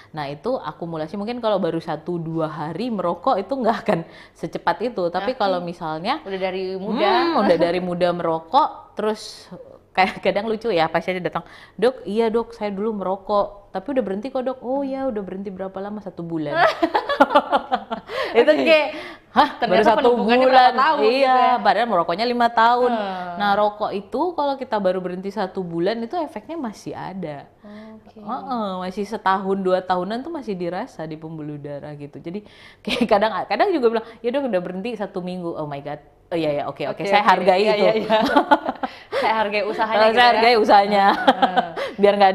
Nah itu akumulasi, mungkin kalau baru 1-2 hari merokok itu nggak akan secepat itu. Tapi kalau misalnya udah dari muda merokok, terus kayak kadang lucu ya pasiennya datang, "Dok, iya dok, saya dulu merokok, tapi udah berhenti kok dok." "Oh ya, udah berhenti berapa lama?" 1 bulan. Itu kayak, baru 1 bulan? Tahun, iya, gitu ya. padahal merokoknya 5 tahun. Nah rokok itu kalau kita baru berhenti 1 bulan itu efeknya masih ada. Masih 1-2 tahunan tuh masih dirasa di pembuluh darah gitu. Jadi kayak kadang juga bilang, "Ya dok, udah berhenti 1 minggu." Oh my god. Oh iya, oke. Saya hargai itu. Iya. Saya hargai usahanya. Saya hargai usahanya. Biar nggak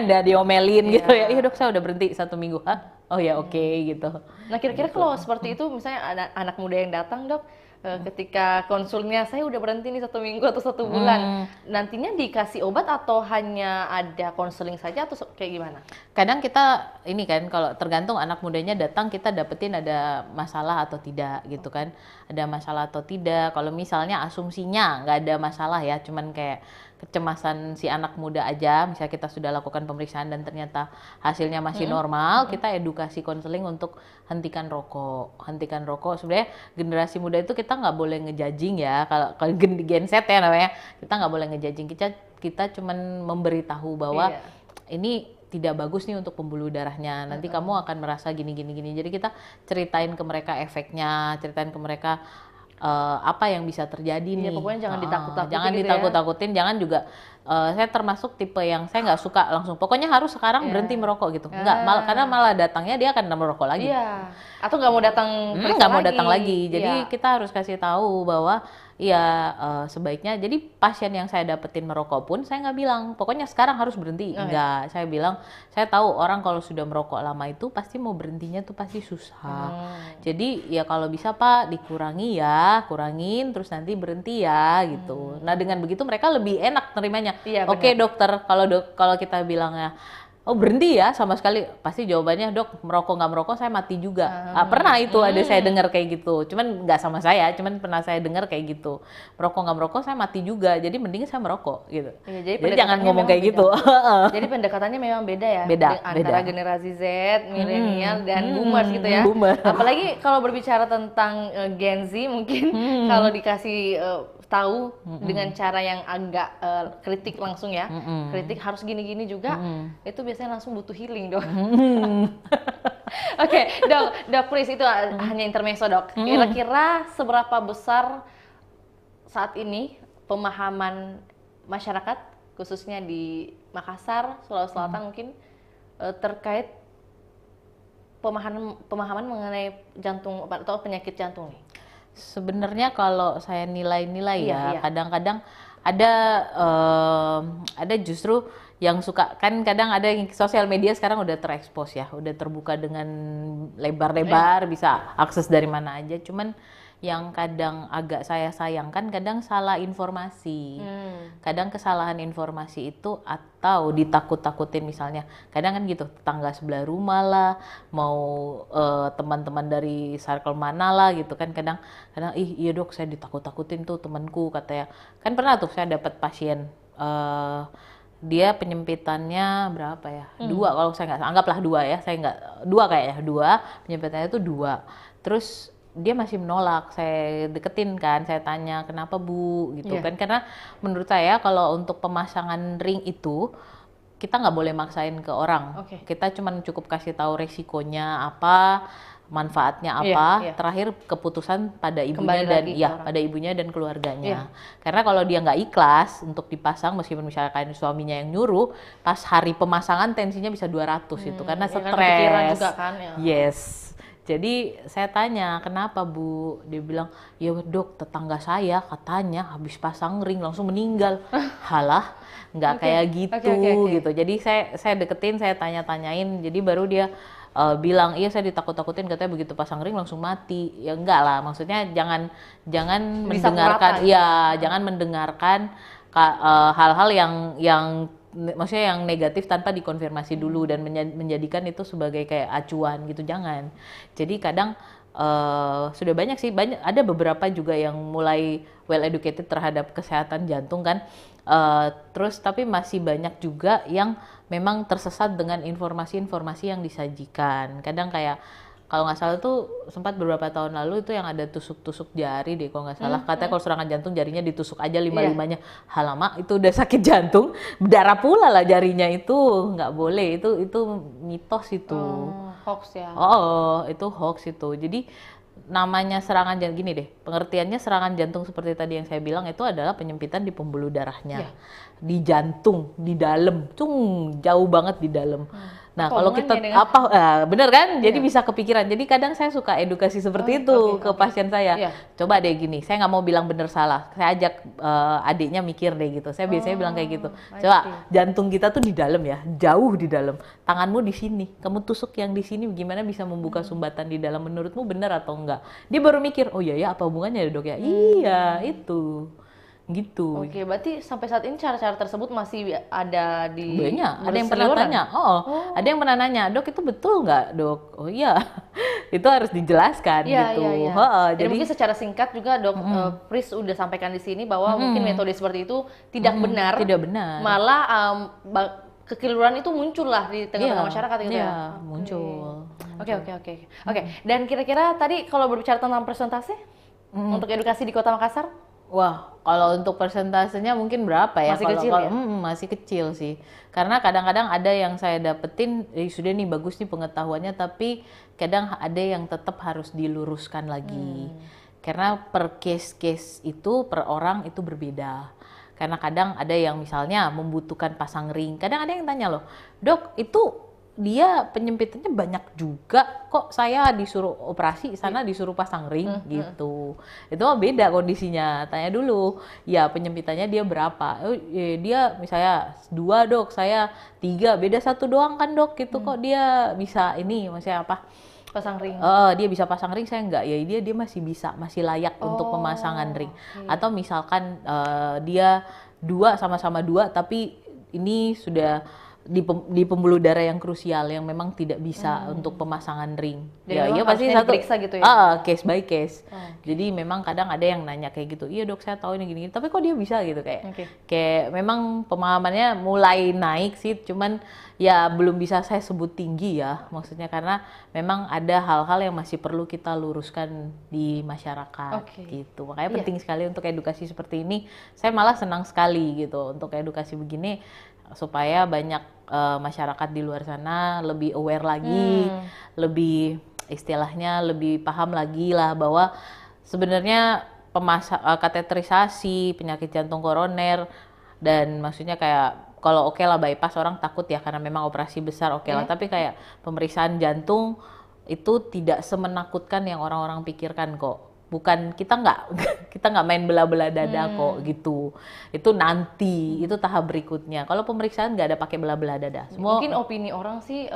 nggak diomelin gitu ya. "Iya dok, saya udah berhenti 1 minggu." "Hah? Oh ya, oke." gitu. Nah kira-kira kalau seperti itu, misalnya anak muda yang datang, Dok, ketika konsulnya saya udah berhenti nih 1 minggu atau 1 bulan, nantinya dikasih obat atau hanya ada konseling saja atau kayak gimana? Kadang kita ini kan, kalau tergantung anak mudanya datang, kita dapetin ada masalah atau tidak gitu kan. Ada masalah atau tidak. Kalau misalnya asumsinya nggak ada masalah ya, cuman kayak kecemasan si anak muda aja, misalnya kita sudah lakukan pemeriksaan dan ternyata hasilnya masih normal, kita edukasi konseling untuk hentikan rokok. Sebenarnya generasi muda itu kita nggak boleh ngejudging ya, kalau Gen Z ya namanya, kita nggak boleh ngejudging, kita cuman memberitahu bahwa ini tidak bagus nih untuk pembuluh darahnya, nanti kamu akan merasa gini. Jadi kita ceritain ke mereka efeknya, ceritain ke mereka apa yang bisa terjadi nih. Pokoknya jangan ditakut-takutin. Jangan ditakut-takutin, jangan juga saya termasuk tipe yang saya nggak suka langsung pokoknya harus sekarang berhenti merokok gitu. Karena malah datangnya dia akan merokok lagi. Atau nggak mau datang datang lagi. Jadi kita harus kasih tahu bahwa sebaiknya, jadi pasien yang saya dapetin merokok pun saya nggak bilang pokoknya sekarang harus berhenti, enggak. Saya bilang, saya tahu orang kalau sudah merokok lama itu pasti mau berhentinya tuh pasti susah. Jadi ya kalau bisa Pak kurangin terus nanti berhenti ya gitu. Nah dengan begitu mereka lebih enak nerimanya. Oke dokter, kalau kita bilangnya oh berhenti ya sama sekali, pasti jawabannya dok merokok nggak merokok saya mati juga. Pernah itu ada saya dengar kayak gitu, cuman nggak sama saya, cuman pernah saya dengar kayak gitu, merokok nggak merokok saya mati juga, jadi mending saya merokok gitu. Iya, Jadi jangan ngomong kayak beda. gitu. Jadi pendekatannya memang beda ya, Beda, antara beda. generasi Z, milenial dan boomers gitu ya. Boomer. Apalagi kalau berbicara tentang Gen Z mungkin kalau dikasih tahu dengan cara yang agak kritik langsung ya, kritik harus gini-gini juga, itu biasanya langsung butuh healing dok. Oke, dok please itu hanya intermezzo dok. Kira-kira seberapa besar saat ini pemahaman masyarakat khususnya di Makassar, Sulawesi Selatan mungkin terkait pemahaman mengenai jantung atau penyakit jantung nih? Sebenarnya kalau saya nilai-nilai Iya. kadang-kadang ada justru yang suka, kan kadang ada yang sosial media sekarang udah terekspos ya, udah terbuka dengan lebar-lebar, bisa akses dari mana aja. Cuman yang kadang agak saya sayangkan kadang salah informasi. Kadang kesalahan informasi itu atau ditakut-takutin misalnya. Kadang kan gitu, tetangga sebelah rumah lah, mau teman-teman dari circle mana lah gitu kan, kadang ih iya dok saya ditakut-takutin tuh temanku katanya. Kan pernah tuh saya dapat pasien dia penyempitannya berapa ya? 2 kalau saya nggak, anggaplah 2 ya, saya nggak 2 kayaknya, 2 penyempitannya itu 2. Terus dia masih menolak, saya deketin kan, saya tanya kenapa bu gitu kan, karena menurut saya kalau untuk pemasangan ring itu kita nggak boleh maksain ke orang, kita cuma cukup kasih tahu resikonya apa, manfaatnya apa, terakhir keputusan pada ibunya dan pada ibunya dan keluarganya. Karena kalau dia nggak ikhlas untuk dipasang, meskipun misalkan suaminya yang nyuruh, pas hari pemasangan tensinya bisa 200 itu karena stres. Kan juga kan, ya. Yes. Jadi saya tanya, kenapa bu? Dia bilang, ya dok tetangga saya katanya habis pasang ring langsung meninggal. Halah, nggak kayak gitu gitu. Jadi saya deketin, saya tanya-tanyain, jadi baru dia bilang, iya saya ditakut-takutin katanya begitu pasang ring langsung mati. Ya enggak lah, maksudnya jangan mendengarkan, ya jangan mendengarkan hal-hal yang maksudnya yang negatif tanpa dikonfirmasi dulu dan menjadikan itu sebagai kayak acuan gitu, jangan. Jadi kadang sudah banyak sih, ada beberapa juga yang mulai well educated terhadap kesehatan jantung kan, terus tapi masih banyak juga yang memang tersesat dengan informasi-informasi yang disajikan. Kadang kayak kalau nggak salah tuh sempat beberapa tahun lalu itu yang ada tusuk-tusuk jari deh kalau nggak salah. Katanya kalau serangan jantung jarinya ditusuk aja 5-5-nya. Halamak, itu udah sakit jantung, berdarah pula lah jarinya, itu nggak boleh, itu mitos itu. Hoax ya. Oh, itu hoax itu. Jadi namanya serangan jantung gini deh, pengertiannya serangan jantung seperti tadi yang saya bilang itu adalah penyempitan di pembuluh darahnya, di jantung, di dalam, jauh banget di dalam. Nah kalau kita bener kan, jadi bisa kepikiran. Jadi kadang saya suka edukasi seperti itu ke pasien saya. Coba deh gini, saya nggak mau bilang bener salah, saya ajak adiknya mikir deh gitu. Saya biasanya bilang kayak gitu. Coba jantung kita tuh di dalam ya, jauh di dalam. Tanganmu di sini, kamu tusuk yang di sini, gimana bisa membuka sumbatan di dalam? Menurutmu bener atau enggak? Dia baru mikir, oh iya ya apa hubungannya ya dok ya? Iya itu. Gitu. Oke, berarti sampai saat ini cara-cara tersebut masih ada di banyak. Ada yang pernah tanya, ada yang pernah nanya, dok itu betul nggak dok? Oh iya, itu harus dijelaskan gitu. Jadi mungkin secara singkat juga dok Pris udah sampaikan di sini bahwa mungkin metode seperti itu tidak benar. Tidak benar. Malah kekeliruan itu muncul lah di tengah-tengah masyarakat gitu ya. Muncul. Oke. Dan kira-kira tadi kalau berbicara tentang persentase untuk edukasi di Kota Makassar? Wah, kalau untuk persentasenya mungkin berapa ya? Masih kecil ya? Masih kecil sih. Karena kadang-kadang ada yang saya dapetin, sudah nih bagus nih pengetahuannya, tapi kadang ada yang tetap harus diluruskan lagi. Karena per case-case itu, per orang itu berbeda. Karena kadang ada yang misalnya membutuhkan pasang ring. Kadang ada yang tanya loh, dok itu dia penyempitannya banyak juga, kok saya disuruh operasi sana disuruh pasang ring gitu. Itu beda kondisinya. Tanya dulu, ya penyempitannya dia berapa? Oh, dia misalnya 2 dok, saya 3, beda 1 doang kan dok gitu. Kok dia bisa ini, maksudnya apa? Pasang ring. Dia bisa pasang ring, saya enggak. Ya dia masih bisa, masih layak untuk pemasangan ring. Atau misalkan dia 2 sama-sama 2 tapi ini sudah di pembuluh darah yang krusial yang memang tidak bisa untuk pemasangan ring. Jadi Ya, memang iya pasti harusnya satu diperiksa gitu ya? case by case. Oh, Jadi memang kadang ada yang nanya kayak gitu, iya dok saya tahu ini gini, tapi kok dia bisa gitu Oke. kayak memang pemahamannya mulai naik sih, cuman ya belum bisa saya sebut tinggi ya, maksudnya karena memang ada hal-hal yang masih perlu kita luruskan di masyarakat gitu. Makanya penting sekali untuk edukasi seperti ini. Saya malah senang sekali gitu untuk edukasi begini supaya banyak masyarakat di luar sana lebih aware lagi, lebih istilahnya lebih paham lagi lah bahwa sebenarnya kateterisasi, penyakit jantung koroner, dan maksudnya kayak kalau oke lah bypass orang takut ya karena memang operasi besar oke lah, tapi kayak pemeriksaan jantung itu tidak semenakutkan yang orang-orang pikirkan kok. Bukan kita nggak main belah-belah dada kok gitu. Itu nanti, itu tahap berikutnya. Kalau pemeriksaan nggak ada pakai belah-belah dada. Mungkin opini orang sih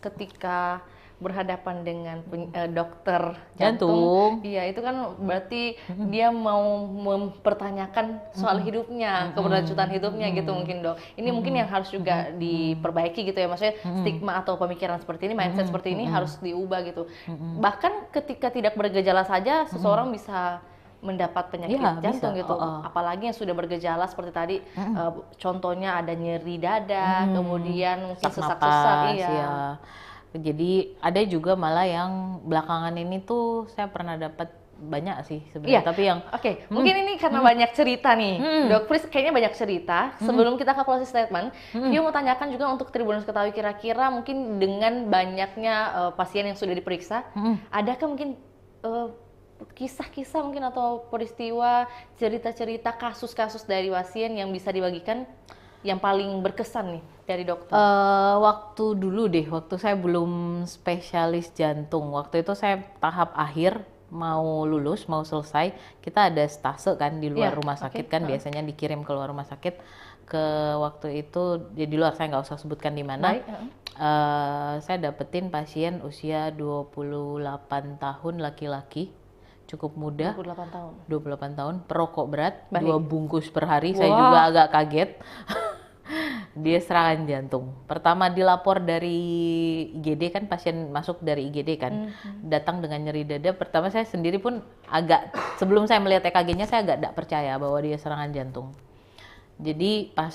ketika berhadapan dengan dokter jantung, iya itu kan berarti dia mau mempertanyakan soal hidupnya, keberlanjutan hidupnya gitu mungkin dok. Ini mungkin yang harus juga diperbaiki gitu ya, maksudnya stigma atau pemikiran seperti ini, mindset seperti ini harus diubah gitu. Bahkan ketika tidak bergejala saja seseorang bisa mendapat penyakit jantung gitu, apalagi yang sudah bergejala seperti tadi, contohnya ada nyeri dada, kemudian mungkin sesak-sesak, Jadi ada juga malah yang belakangan ini tuh saya pernah dapat banyak sih sebenarnya, tapi yang mungkin ini karena banyak cerita nih, Dok Pris kayaknya banyak cerita. Sebelum kita ke closing statement, Vio mau tanyakan juga untuk Tribuners ketahui kira-kira mungkin dengan banyaknya pasien yang sudah diperiksa, adakah mungkin kisah-kisah mungkin atau peristiwa, cerita-cerita, kasus-kasus dari pasien yang bisa dibagikan yang paling berkesan nih dari dokter? Waktu dulu deh, waktu saya belum spesialis jantung, waktu itu saya tahap akhir mau lulus, mau selesai, kita ada stase kan di luar rumah sakit kan, biasanya dikirim ke luar rumah sakit. Waktu itu di luar, saya nggak usah sebutkan di mana. Saya dapetin pasien usia 28 tahun laki-laki, cukup muda. 28 tahun, perokok berat, 2 bungkus per hari. Saya juga agak kaget. Dia serangan jantung. Pertama dilapor dari IGD kan, pasien masuk dari IGD kan, datang dengan nyeri dada. Pertama saya sendiri pun agak, sebelum saya melihat EKG-nya saya agak tidak percaya bahwa dia serangan jantung. Jadi pas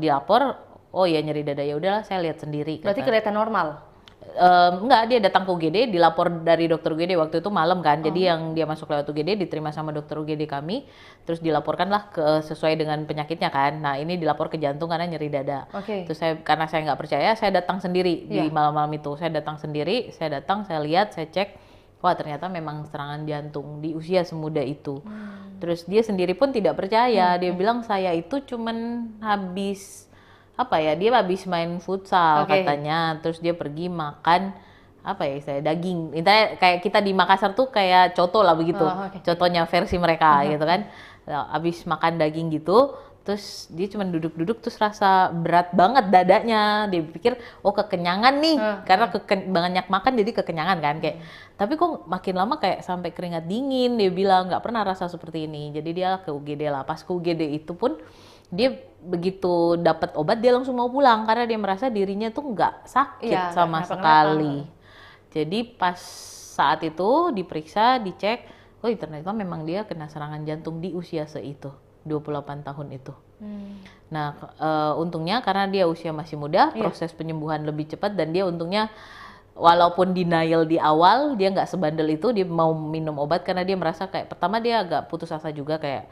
dilapor, oh ya nyeri dada, ya udahlah saya lihat sendiri. Berarti kelihatan normal? Enggak, dia datang ke UGD, dilapor dari dokter UGD waktu itu malam kan, jadi yang dia masuk lewat UGD diterima sama dokter UGD kami, terus dilaporkanlah sesuai dengan penyakitnya kan. Nah ini dilapor ke jantung karena nyeri dada. Terus karena saya nggak percaya, saya datang sendiri di malam-malam itu. Saya datang sendiri, saya lihat, saya cek, wah ternyata memang serangan jantung di usia semuda itu. Terus dia sendiri pun tidak percaya, dia bilang saya itu cuman habis dia habis main futsal katanya, terus dia pergi makan daging. Intinya kayak kita di Makassar tuh kayak coto lah begitu, cotonya versi mereka gitu kan. Habis makan daging gitu, terus dia cuma duduk-duduk, terus rasa berat banget dadanya. Dia pikir kekenyangan nih, karena banyak makan jadi kekenyangan kan kayak. Tapi kok makin lama kayak sampai keringat dingin. Dia bilang nggak pernah rasa seperti ini. Jadi dia ke UGD lah. Pas ke UGD itu pun dia begitu dapat obat dia langsung mau pulang karena dia merasa dirinya tuh nggak sakit sama sekali. Jadi pas saat itu diperiksa, dicek, ternyata memang dia kena serangan jantung di usia seitu, 28 tahun itu. Nah untungnya karena dia usia masih muda, proses penyembuhan lebih cepat, dan dia untungnya walaupun denial di awal, dia nggak sebandel itu, dia mau minum obat karena dia merasa kayak pertama dia agak putus asa juga kayak,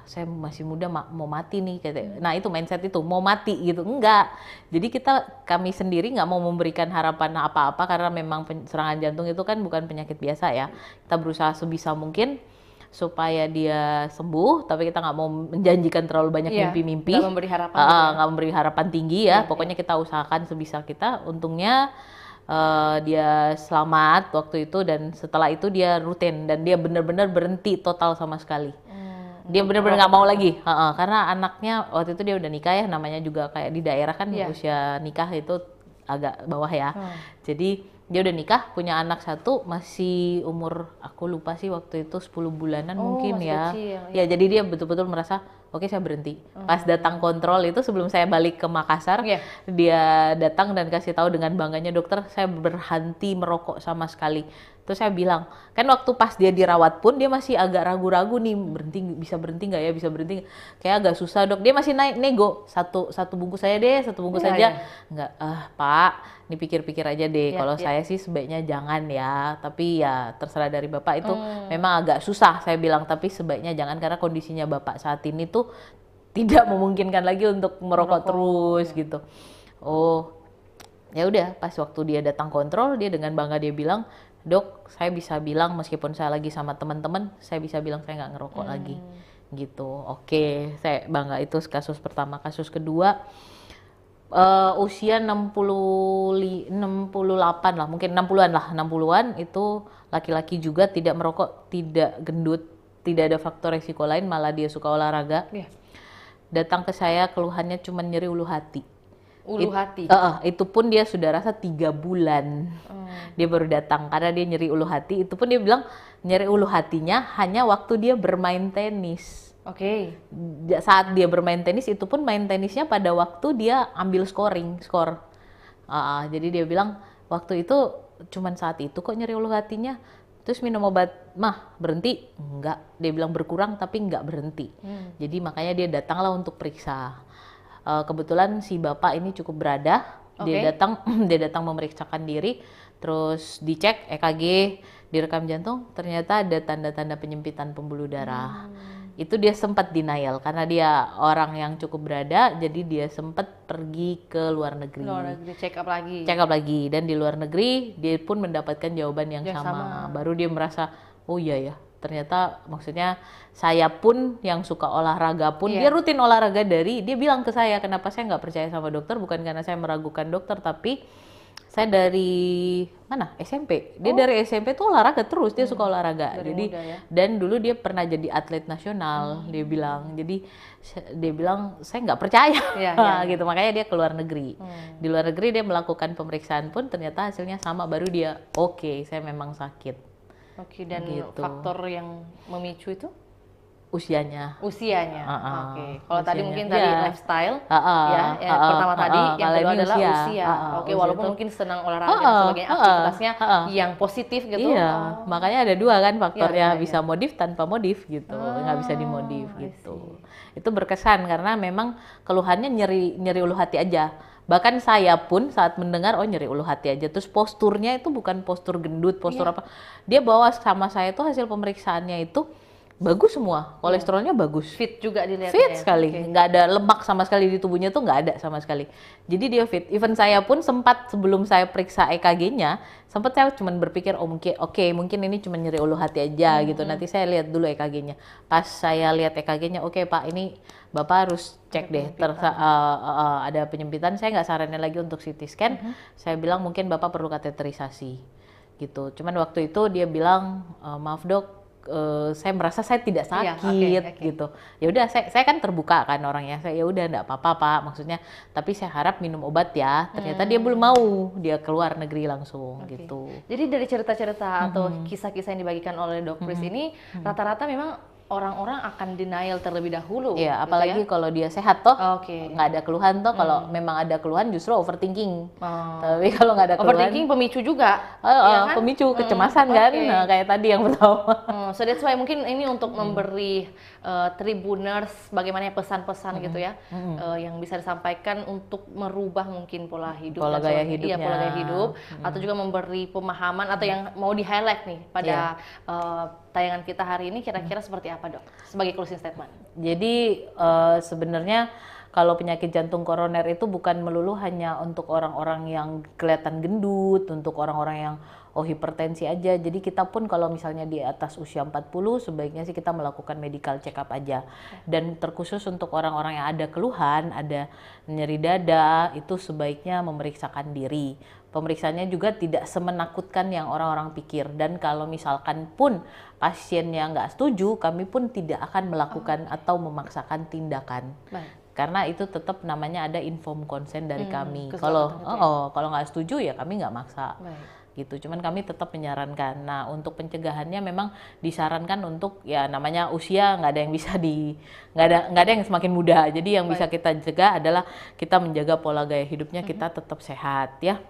saya masih muda mau mati nih kayak. Nah itu mindset itu mau mati gitu, enggak. Jadi kami sendiri nggak mau memberikan harapan apa-apa karena memang serangan jantung itu kan bukan penyakit biasa ya. Kita berusaha sebisa mungkin supaya dia sembuh, tapi kita nggak mau menjanjikan terlalu banyak mimpi-mimpi. Nggak memberi harapan. Nggak memberi harapan tinggi ya. Pokoknya kita usahakan sebisa kita. Untungnya dia selamat waktu itu, dan setelah itu dia rutin dan dia benar-benar berhenti total sama sekali. Dia benar-benar nggak mau lagi, karena anaknya waktu itu dia udah nikah ya, namanya juga kayak di daerah kan usia nikah itu agak bawah ya. Jadi dia udah nikah, punya anak satu, masih umur aku lupa sih waktu itu 10 bulanan mungkin masih ya. kecil, Ya jadi dia betul-betul merasa oke saya berhenti. Pas datang kontrol itu sebelum saya balik ke Makassar, dia datang dan kasih tahu dengan bangganya, dokter saya berhenti merokok sama sekali. Terus saya bilang, kan waktu pas dia dirawat pun dia masih agak ragu-ragu nih, bisa berhenti nggak ya, bisa berhenti nggak? Kayak agak susah dok. Dia masih nego, satu bungkus saja deh, satu bungkus saja. Nggak, Pak, dipikir-pikir aja deh. Kalau saya sih sebaiknya jangan ya. Tapi ya terserah dari bapak itu memang agak susah saya bilang. Tapi sebaiknya jangan karena kondisinya bapak saat ini tuh tidak memungkinkan lagi untuk merokok terus gitu. Oh, ya udah pas waktu dia datang kontrol, dia dengan bangga dia bilang, dok, saya bisa bilang meskipun saya lagi sama teman-teman, saya bisa bilang saya nggak ngerokok lagi, gitu. Oke, saya bangga. Itu kasus pertama. Kasus kedua, usia 68 lah, mungkin 60-an lah, 60-an itu laki-laki juga, tidak merokok, tidak gendut, tidak ada faktor resiko lain, malah dia suka olahraga. Datang ke saya keluhannya cuma nyeri ulu hati. Itu pun dia sudah rasa 3 bulan. Dia baru datang karena dia nyeri ulu hati. Itu pun dia bilang nyeri ulu hatinya hanya waktu dia bermain tenis. Saat dia bermain tenis itu pun main tenisnya pada waktu dia ambil skor. Jadi dia bilang waktu itu cuman saat itu kok nyeri ulu hatinya. Terus minum obat, mah berhenti? Enggak. Dia bilang berkurang tapi enggak berhenti. Jadi makanya dia datanglah untuk periksa. Kebetulan si bapak ini cukup beradah, dia datang memeriksakan diri, terus dicek EKG, direkam jantung, ternyata ada tanda-tanda penyempitan pembuluh darah. Itu dia sempat denial karena dia orang yang cukup berada, jadi dia sempat pergi ke luar negeri. Check up lagi. Dan di luar negeri dia pun mendapatkan jawaban yang sama. Baru dia merasa, oh iya ya. Ternyata maksudnya saya pun yang suka olahraga pun, dia rutin olahraga dia bilang ke saya, kenapa saya nggak percaya sama dokter, bukan karena saya meragukan dokter, tapi saya dari mana SMP, dia dari SMP tuh olahraga terus, dia suka olahraga, jadi dan dulu dia pernah jadi atlet nasional, dia bilang, jadi dia bilang saya nggak percaya, gitu, makanya dia ke luar negeri. Di luar negeri dia melakukan pemeriksaan pun ternyata hasilnya sama, baru dia oke, saya memang sakit. Dan gitu. Faktor yang memicu itu? Usianya. Kalau tadi mungkin lifestyle, pertama tadi, yang kedua adalah usia. Walaupun mungkin senang olahraga dan sebagainya, aktivitasnya yang positif gitu. Makanya ada 2 kan faktornya, bisa modif tanpa modif gitu, nggak bisa dimodif gitu. Itu berkesan karena memang keluhannya nyeri ulu hati aja. Bahkan saya pun saat mendengar nyeri ulu hati aja, terus posturnya itu bukan postur gendut, postur apa. Dia bawa sama saya tuh hasil pemeriksaannya itu bagus semua, kolesterolnya bagus. Fit juga dilihatnya. Fit sekali, nggak ada lemak sama sekali di tubuhnya tuh, nggak ada sama sekali. Jadi dia fit. Even saya pun sempat sebelum saya periksa EKG-nya, sempat saya cuma berpikir mungkin ini cuma nyeri ulu hati aja gitu. Nanti saya lihat dulu EKG-nya. Pas saya lihat EKG-nya, Pak, ini Bapak harus cek deh, ada penyempitan. Saya nggak saranin lagi untuk CT scan. Saya bilang mungkin Bapak perlu kateterisasi gitu. Cuman waktu itu dia bilang, maaf dok, saya merasa saya tidak sakit gitu. Ya udah, saya kan terbuka kan orangnya. Saya ya udah enggak apa-apa Pak, maksudnya. Tapi saya harap minum obat ya. Ternyata dia belum mau, dia keluar negeri langsung gitu. Jadi dari cerita-cerita atau kisah-kisah yang dibagikan oleh Dok Pris ini, rata-rata memang orang-orang akan denial terlebih dahulu. Iya, apalagi kalau dia sehat toh, nggak ada keluhan toh. Kalau memang ada keluhan justru overthinking. Tapi kalau nggak ada keluhan, overthinking pemicu juga. Ya kan? Pemicu kecemasan kan, kayak tadi yang pertama. So that's why mungkin ini untuk memberi Tribuners bagaimana pesan-pesan gitu ya, yang bisa disampaikan untuk merubah mungkin pola hidup, pola gaya hidupnya. Iya, pola gaya hidup, atau juga memberi pemahaman atau yang mau di highlight nih pada tayangan kita hari ini, kira-kira seperti apa dok sebagai closing statement? Jadi sebenarnya kalau penyakit jantung koroner itu bukan melulu hanya untuk orang-orang yang kelihatan gendut, untuk orang-orang yang hipertensi aja. Jadi kita pun kalau misalnya di atas usia 40 sebaiknya sih kita melakukan medical check up aja. Dan terkhusus untuk orang-orang yang ada keluhan, ada nyeri dada, itu sebaiknya memeriksakan diri. Pemeriksaannya juga tidak semenakutkan yang orang-orang pikir. Dan kalau misalkan pun pasiennya nggak setuju, kami pun tidak akan melakukan atau memaksakan tindakan. karena itu tetap namanya ada informed consent dari kami. kesepakatan itu ya. Kalau nggak setuju ya kami nggak maksa. Baik. Gitu. Cuman kami tetap menyarankan. Nah, untuk pencegahannya memang disarankan untuk ya namanya usia nggak ada yang bisa nggak ada yang semakin muda. Jadi yang bisa kita jaga adalah kita menjaga pola gaya hidupnya, kita tetap sehat ya.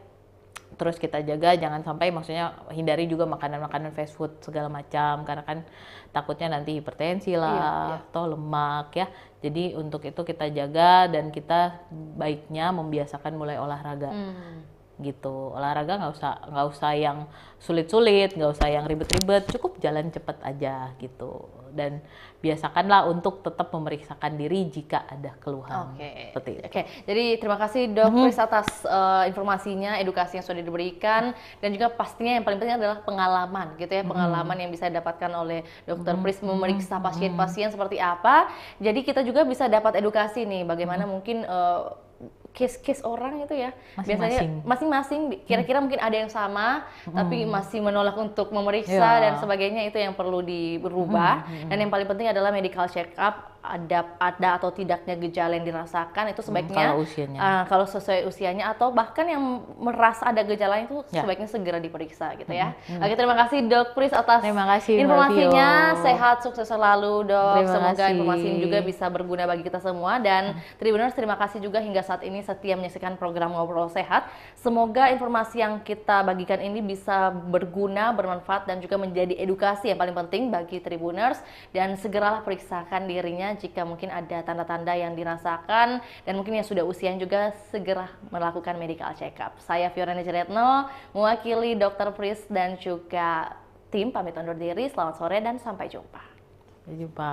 Terus kita jaga jangan sampai, maksudnya hindari juga makanan-makanan fast food segala macam, karena kan takutnya nanti hipertensi lah atau lemak ya. Jadi untuk itu kita jaga, dan kita baiknya membiasakan mulai olahraga. Gitu, olahraga nggak usah yang sulit-sulit, nggak usah yang ribet-ribet, cukup jalan cepet aja gitu. Dan biasakanlah untuk tetap memeriksakan diri jika ada keluhan. Seperti itu. Oke, jadi terima kasih Dok Pris atas informasinya, edukasi yang sudah diberikan, dan juga pastinya yang paling penting adalah pengalaman gitu ya, pengalaman yang bisa didapatkan oleh Dokter Pris memeriksa pasien-pasien seperti apa. Jadi kita juga bisa dapat edukasi nih, bagaimana mungkin case-case orang itu ya, biasanya masing-masing kira-kira mungkin ada yang sama tapi masih menolak untuk memeriksa dan sebagainya. Itu yang perlu dirubah. Dan yang paling penting adalah medical check up, ada atau tidaknya gejala yang dirasakan itu sebaiknya kalau sesuai usianya, atau bahkan yang merasa ada gejala itu sebaiknya segera diperiksa gitu ya. Oke, terima kasih Dok Pris atas informasinya. Sehat, sukses selalu Dok. Semoga informasi ini juga bisa berguna bagi kita semua. Dan Tribuners, terima kasih juga hingga saat ini setia menyaksikan program Ngobrol Sehat. Semoga informasi yang kita bagikan ini bisa berguna, bermanfaat, dan juga menjadi edukasi yang paling penting bagi Tribuners. Dan segeralah periksakan dirinya jika mungkin ada tanda-tanda yang dirasakan, dan mungkin yang sudah usianya juga segera melakukan medical check up. Saya Fiorena Jaretno, mewakili Dr. Pris dan juga tim, pamit undur diri. Selamat sore dan sampai jumpa. Sampai jumpa.